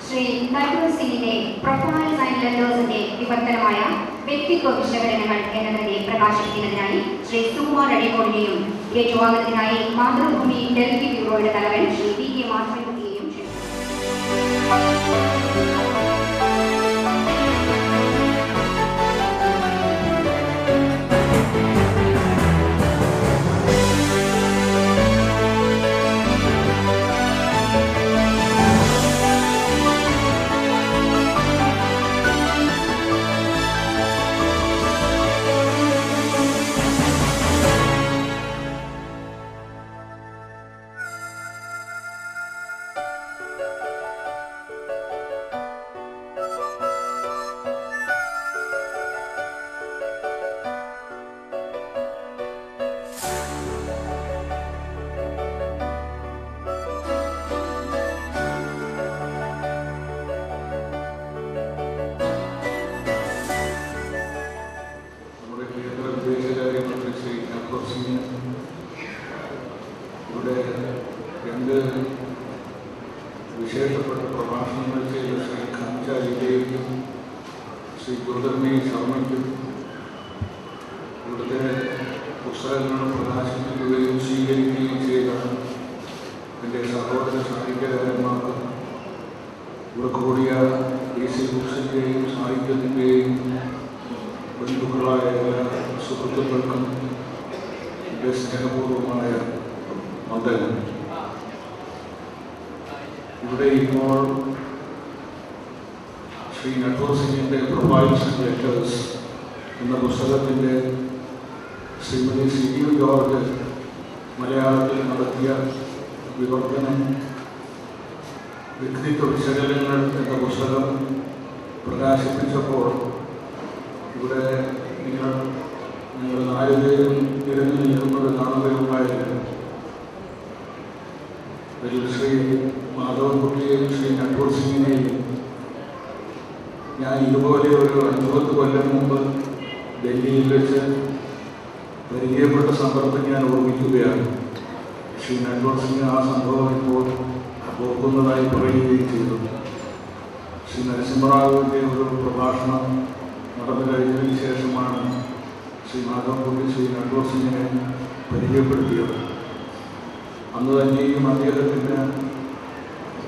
ശ്രീ നട്വർ സിംഗിന്റെ പ്രൊഫൈൽസ് ആൻഡ് ലെറ്റേഴ്സിന്റെ വിവർത്തനമായ വ്യക്തിത്വ വിശകലനങ്ങൾ എന്നതിനെ പ്രകാശിപ്പിക്കുന്നതിനായി ശ്രീ സുകുമാർ അഴീക്കോടിനെയും ഏറ്റുവാങ്ങുന്നതിനായി മാതൃഭൂമി ഡൽഹി ബ്യൂറോയുടെ തലവൻ ശ്രീ പി കെ മാധവൻകുട്ടിയെയും വിശേഷപ്പെട്ട പ്രഭാഷണങ്ങൾ ചെയ്ത ശ്രീ ഖാൻചാരിയുടെയും ശ്രീ ഗുരുധർമ്മി ശർമ്മയ്ക്കും ഇവിടുത്തെ പുസ്തകങ്ങൾ പ്രകാശിപ്പിക്കുകയും സ്വീകരിക്കുകയും ചെയ്ത എൻ്റെ സഹോദര സാഹിത്യകാരന്മാർക്കും ഇവിടെ കൂടിയ DC ബുക്സിൻ്റെയും സാഹിത്യത്തിൻ്റെയും ബന്ധുക്കളായ എല്ലാ സുഹൃത്തുക്കൾക്കും എൻ്റെ സ്നേഹപൂർവമായ വന്ദനം. ഇവിടെ ഇപ്പോൾ ശ്രീ നട്വർ സിംഗിൻ്റെ പ്രൊഫൈൽസ് ആൻഡ് ലെറ്റേഴ്സ് എന്ന പുസ്തകത്തിൻ്റെ ശ്രീമതി CU ജോർജ് മലയാളത്തിൽ നടത്തിയ വിവർത്തനം വ്യക്തിത്വ വിശകലനങ്ങൾ എന്ന പുസ്തകം പ്രകാശിപ്പിച്ചപ്പോൾ ഇവിടെ നിങ്ങൾ 4 പേരും തിരഞ്ഞു നിൽക്കുന്നത് കാണുകയുണ്ടായിരുന്നു. അതിൽ ശ്രീ മാധവൻകുട്ടിയെയും ശ്രീ നട്വർ സിംഗിനെയും ഞാൻ ഇതുപോലെ ഒരു 50 കൊല്ലം മുമ്പ് ഡൽഹിയിൽ വെച്ച് പരിചയപ്പെട്ട സന്ദർഭം ഞാൻ ഓർമ്മിക്കുകയാണ്. ശ്രീ നട്വർ സിംഗ് ആ സംഭവം ഇപ്പോൾ ഓർക്കുന്നതായി പറയുകയും ചെയ്തു. ശ്രീ നരസിംഹറാവുവിൻ്റെ ഒരു പ്രഭാഷണം നടന്നു കഴിഞ്ഞതിന് ശേഷമാണ് ശ്രീ മാധവൻകുട്ടി ശ്രീ നട്വർ സിംഗിനെ പരിചയപ്പെടുത്തിയത്. അന്ന് തന്നെയും അദ്ദേഹത്തിന്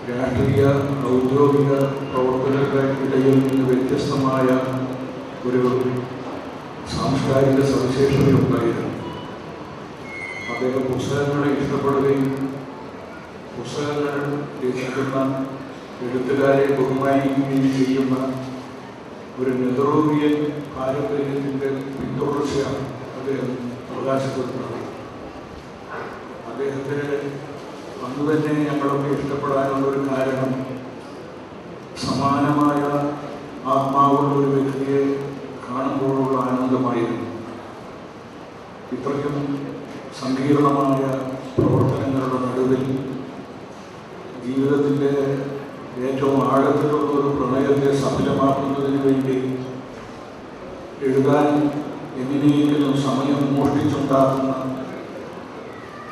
രാഷ്ട്രീയ ഔദ്യോഗിക പ്രവർത്തനങ്ങൾക്കിടയിൽ നിന്ന് വ്യത്യസ്തമായ ഒരു സാംസ്കാരിക സവിശേഷതയുണ്ടായിരുന്നു. അദ്ദേഹം പുസ്തകങ്ങളെ ഇഷ്ടപ്പെടുകയും പുസ്തകങ്ങൾ രചിക്കുന്ന എഴുത്തുകാരെ ബഹുമാനിക്കുകയും ചെയ്യുന്ന ഒരു നെഹ്റുവിയൻ പാരമ്പര്യത്തിൻ്റെ പിന്തുടർച്ചയാണ് അദ്ദേഹം പ്രകാശപ്പെടുത്തുന്നത്. അദ്ദേഹത്തിന് അന്ന് തന്നെ ഞങ്ങളൊക്കെ ഇഷ്ടപ്പെടാനുള്ള ഒരു കാരണം സമാനമായ ആത്മാവുള്ള ഒരു വ്യക്തിയെ കാണുമ്പോഴുള്ള ആനന്ദമായിരുന്നു. ഇത്രയും സങ്കീർണമായ പ്രവർത്തനങ്ങളുടെ നടുവിൽ ജീവിതത്തിൻ്റെ ഏറ്റവും ആഴത്തിലുള്ള ഒരു പ്രണയത്തെ സഫലമാക്കുന്നതിന് വേണ്ടി എഴുതാൻ എങ്ങനെയെങ്കിലും സമയം മോഷ്ടിച്ചുണ്ടാക്കുന്ന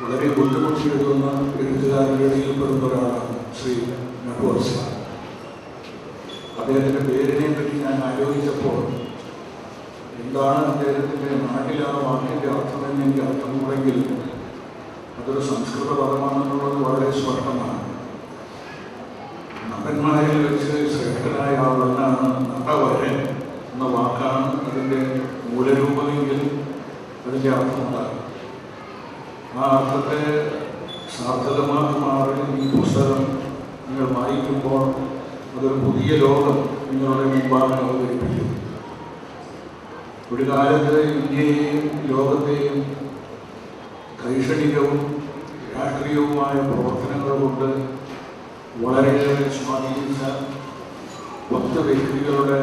വളരെ ബുദ്ധിമുട്ടി എഴുതുന്ന എഴുത്തുകാരുടെ ഇടയിൽപ്പെടുന്ന ഒരാളാണ് ശ്രീ നട്വർസ്. അദ്ദേഹത്തിൻ്റെ പേരിനെ പറ്റി ഞാൻ ആലോചിച്ചപ്പോൾ എന്താണ് അദ്ദേഹത്തിൻ്റെ നാട്ടിലെ ആ വാക്കിൻ്റെ അർത്ഥമെന്ന് എനിക്ക് അർത്ഥമുണ്ടെങ്കിൽ അതൊരു സംസ്കൃത പദമാണെന്നുള്ളത് വളരെ സ്പഷ്ടമാണ്. നടന്മാരിൽ വെച്ച് ശ്രേഷ്ഠനായ ആളെന്നാണ് നടവരൻ എന്ന വാക്കാണ് അതിൻ്റെ മൂലരൂപമെങ്കിൽ അതിൻ്റെ അർത്ഥമുണ്ടാകും. ആ അർത്ഥത്തെ സാർത്ഥകമാക്കി മാറി ഈ പുസ്തകം നിങ്ങൾ വായിക്കുമ്പോൾ അതൊരു പുതിയ ലോകം നിങ്ങളുടെ മുമ്പാകെ അവതരിപ്പിക്കും. ഒരു കാലത്ത് ഇന്ത്യയെയും ലോകത്തെയും കൈഷണികവും രാഷ്ട്രീയവുമായ പ്രവർത്തനങ്ങൾ കൊണ്ട് വളരെയേറെ സ്വാധീനിച്ച 10 വ്യക്തികളുടെ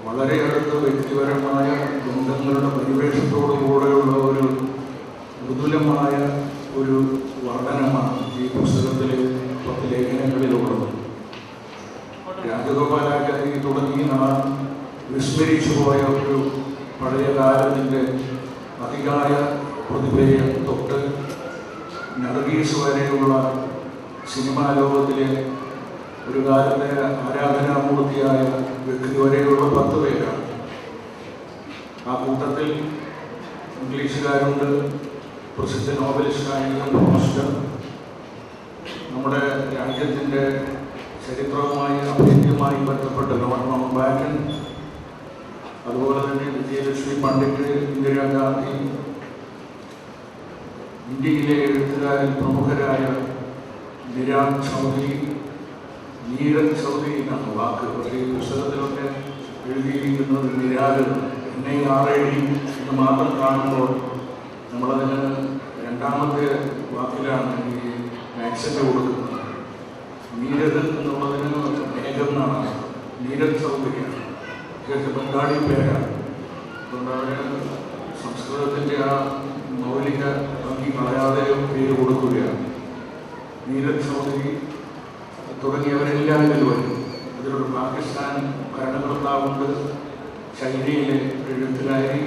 വളരെ അടുത്ത വ്യക്തിപരമായ ബന്ധങ്ങളുടെ പരിവേഷത്തോടുകൂടെയുള്ള ഒരു മൃദുലമായ ഒരു വർണ്ണനമാണ് ഈ പുസ്തകത്തിലെ 10 ലേഖനങ്ങളിലുള്ളത്. രാജഗോപാലാചാരി തുടങ്ങി നാം വിസ്മരിച്ചു പോയ ഒരു പഴയ കാലത്തിൻ്റെ അതികായ പ്രതിഭയെ തൊട്ട് നർഗീസ് വരെയുള്ള സിനിമാ ലോകത്തിലെ ഒരു കാലത്തെ ആരാധനാമൂർത്തിയായ വ്യക്തി വരെയുള്ള 10 പേരാണ്. ആ കൂട്ടത്തിൽ ഇംഗ്ലീഷുകാരുണ്ട്, പ്രസിദ്ധ നോവലിസ്റ്റായ ഫോസ്റ്റർ, നമ്മുടെ രാജ്യത്തിൻ്റെ ചരിത്രവുമായി അഭേദ്യമായി ബന്ധപ്പെട്ട ലോർഡ് മൗണ്ട്ബാറ്റൻ, അതുപോലെ തന്നെ വിജയലക്ഷ്മി പണ്ഡിറ്റ്, ഇന്ദിരാഗാന്ധി, ഇന്ത്യയിലെ എഴുത്തുകാരിൽ പ്രമുഖരായ നിരാഗ് ചൗധരി, നീരജ് ചൗധരി എന്നാണ് വാക്ക്. പക്ഷേ ഈ പുസ്തകത്തിലൊക്കെ എഴുതിയിരിക്കുന്നത് നിരാഗ് NIRAD എന്ന് മാത്രം കാണുമ്പോൾ നമ്മളതിന് രണ്ടാമത്തെ വാക്കിലാണ് ഈ ആക്സെൻ്റ് കൊടുക്കുന്നത്. നീരജ് എന്നുള്ളതിന് മേഘം എന്നാണ്, നീരജ് ചൗധരിയാണ്. ഇതൊക്കെ ബംഗാളി പേരാണ്. അതുകൊണ്ട് അവർ സംസ്കൃതത്തിൻ്റെ ആ മൗലിക ഭംഗി കളയാതെ പേര് കൊടുക്കുകയാണ്. നീരജ് ചൗധരി തുടങ്ങിയവരെല്ലാം ഇതിൽ വരും. അതിലൊരു പാകിസ്ഥാൻ ഭരണകർത്താവുണ്ട്, ചൈനയിലെ എഴുത്തുകാരി,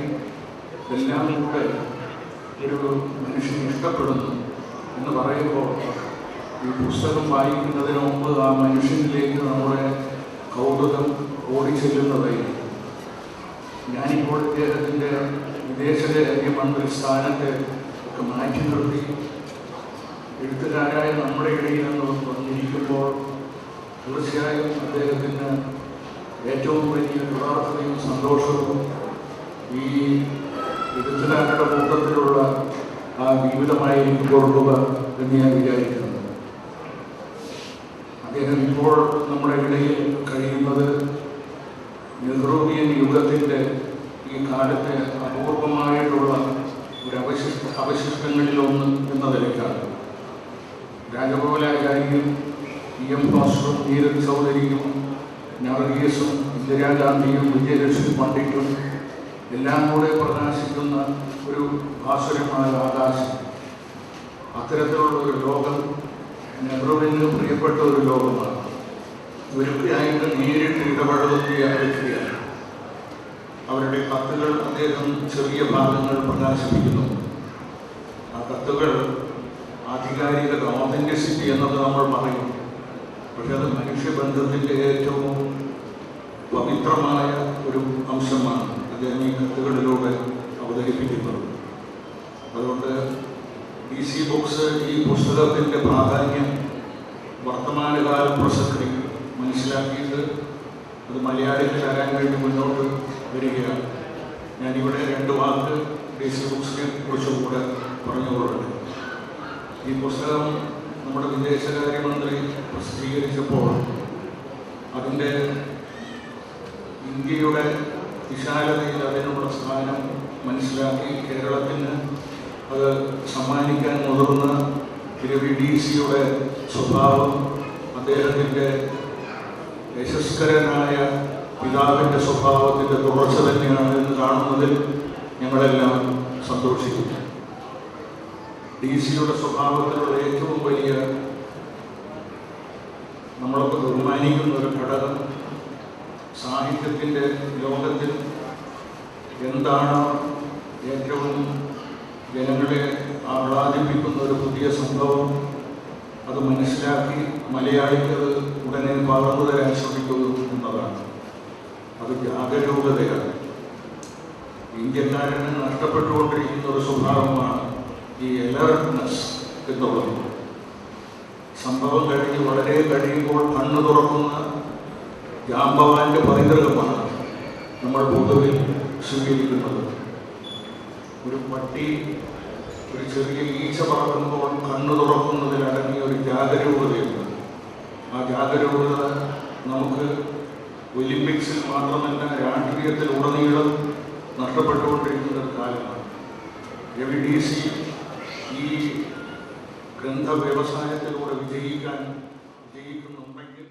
എല്ലാം കൂടെ ഒരു മനുഷ്യനെ ഇഷ്ടപ്പെടുന്നു എന്ന് പറയുമ്പോൾ ഈ പുസ്തകം വായിക്കുന്നതിന് മുമ്പ് ആ മനുഷ്യനിലേക്ക് നമ്മുടെ കൗതുകം ഓടിച്ചെല്ലുന്നതായിരിക്കും. ഞാനിപ്പോൾ അദ്ദേഹത്തിൻ്റെ വിദേശകാര്യമന്ത്രി സ്ഥാനത്തെ ഒക്കെ മാറ്റി നിർത്തി എഴുത്തുകാരായ നമ്മുടെ ഇടയിൽ നിന്ന് വന്നിരിക്കുമ്പോൾ തീർച്ചയായും അദ്ദേഹത്തിന് ഏറ്റവും വലിയ കൃതാർത്ഥതയും സന്തോഷവും ഈ എഴുത്തുകാരുടെ കൂട്ടത്തിലുള്ള ആ ജീവിതമായിരിക്കും കൊടുക്കുക എന്ന് ഞാൻ വിചാരിക്കുന്നു. അദ്ദേഹം ഇപ്പോൾ നമ്മുടെ ഇടയിൽ കഴിയുന്നത് നെഹ്റുവിയൻ യുഗത്തിൻ്റെ ഈ കാലത്തെ അപൂർവമായിട്ടുള്ള ഒരു അവശിഷ്ടങ്ങളിലൊന്ന് എന്ന നിലയ്ക്കാണ്. രാജഗോപാലാചാരിയും PM ഫോസ്റ്ററും നീരജ് ചൗധരിയും നർഗീസും ഇന്ദിരാഗാന്ധിയും വിജയലക്ഷ്മി പണ്ഡിറ്റും എല്ലാം കൂടെ പ്രകാശിക്കുന്ന ഒരു ഭാസുരമായ ആകാശം. അത്തരത്തിലുള്ള ഒരു ലോകം നെഹ്റുവിന് പ്രിയപ്പെട്ട ഒരു ലോകമാണ്. ഇവരൊക്കെയായിട്ട് നേരിട്ട് ഇടപെടുത്തിയ വ്യക്തിയാണ്. അവരുടെ കത്തുകൾ അദ്ദേഹം ചെറിയ ഭാഗങ്ങൾ പ്രകാശിപ്പിക്കുന്നു. ആ കത്തുകൾ ആധികാരികത, ഓതൻറ്റിസിറ്റി എന്നത് നമ്മൾ പറയും. പക്ഷെ അത് മനുഷ്യബന്ധത്തിൻ്റെ ഏറ്റവും പവിത്രമായ ഒരു അംശമാണ് അദ്ദേഹം ഈ കത്തുകളിലൂടെ അവതരിപ്പിക്കുന്നത്. അതുകൊണ്ട് DC ബുക്സ് ഈ പുസ്തകത്തിൻ്റെ പ്രാധാന്യം, വർത്തമാനകാല പ്രസക്തി മനസ്സിലാക്കിയിട്ട് അത് മലയാളികൾ തരാൻ വേണ്ടി മുന്നോട്ട് വരികയാണ്. ഞാനിവിടെ 2 വാക്ക് DC ബുക്സിനെ കുറിച്ചും കൂടെ പറഞ്ഞുകൊള്ളട്ടെ. ഈ പുസ്തകം നമ്മുടെ വിദേശകാര്യമന്ത്രി പ്രസിദ്ധീകരിച്ചപ്പോൾ അതിൻ്റെ ഇന്ത്യയുടെ വിശാലതയിൽ അതിനുള്ള സ്ഥാനം മനസ്സിലാക്കി കേരളത്തിന് അത് സമ്മാനിക്കാൻ മുതിർന്ന രവി DC-യുടെ സ്വഭാവം, അദ്ദേഹത്തിൻ്റെ യശസ്കരനായ പിതാവിൻ്റെ സ്വഭാവത്തിൻ്റെ തുടർച്ച തന്നെയാണ് എന്ന് കാണുന്നതിൽ ഞങ്ങളെല്ലാം സന്തോഷിക്കുന്നു. DC-യുടെ സ്വഭാവത്തിലുള്ള ഏറ്റവും വലിയ നമ്മളൊക്കെ ബഹുമാനിക്കുന്ന ഒരു ഘടകം സാഹിത്യത്തിൻ്റെ ലോകത്തിൽ എന്താണ് ഏറ്റവും ജനങ്ങളെ ആഹ്ലാദിപ്പിക്കുന്ന ഒരു പുതിയ സംഭവം അത് മനസ്സിലാക്കി മലയാളിക്ക് അത് ഉടനെ പകർന്നു തരാൻ ശ്രമിക്കുന്നു എന്നതാണ്. അത് ജാഗരൂകതയാണ്. ഇന്ത്യക്കാരന് നഷ്ടപ്പെട്ടുകൊണ്ടിരിക്കുന്ന ഒരു സ്വഭാവമാണ് ഈ അലർട്ട്നെസ് എന്നുള്ളത്. സംഭവം കഴിഞ്ഞ് വളരെ കഴിയുമ്പോൾ കണ്ണു തുറക്കുന്ന ജാമ്പവാന്റെ പൈതൃകമാണ് നമ്മൾ പൊതുവിൽ സ്വീകരിക്കുന്നത്. ഒരു പട്ടി ഒരു ചെറിയ ഈച്ച പറക്കുമ്പോൾ കണ്ണു തുറക്കുന്നതിൽ അടങ്ങിയ ഒരു ജാഗരൂകതയുണ്ട്. ആ ജാഗരൂകത നമുക്ക് ഒളിമ്പിക്സിൽ മാത്രമല്ല രാഷ്ട്രീയത്തിൽ ഉടനീളം നഷ്ടപ്പെട്ടുകൊണ്ടിരിക്കുന്ന ഒരു കാലമാണ്. രവി DC ഈ ഗ്രന്ഥ വ്യവസായത്തിലൂടെ വിജയിക്കുന്നുണ്ടെങ്കിൽ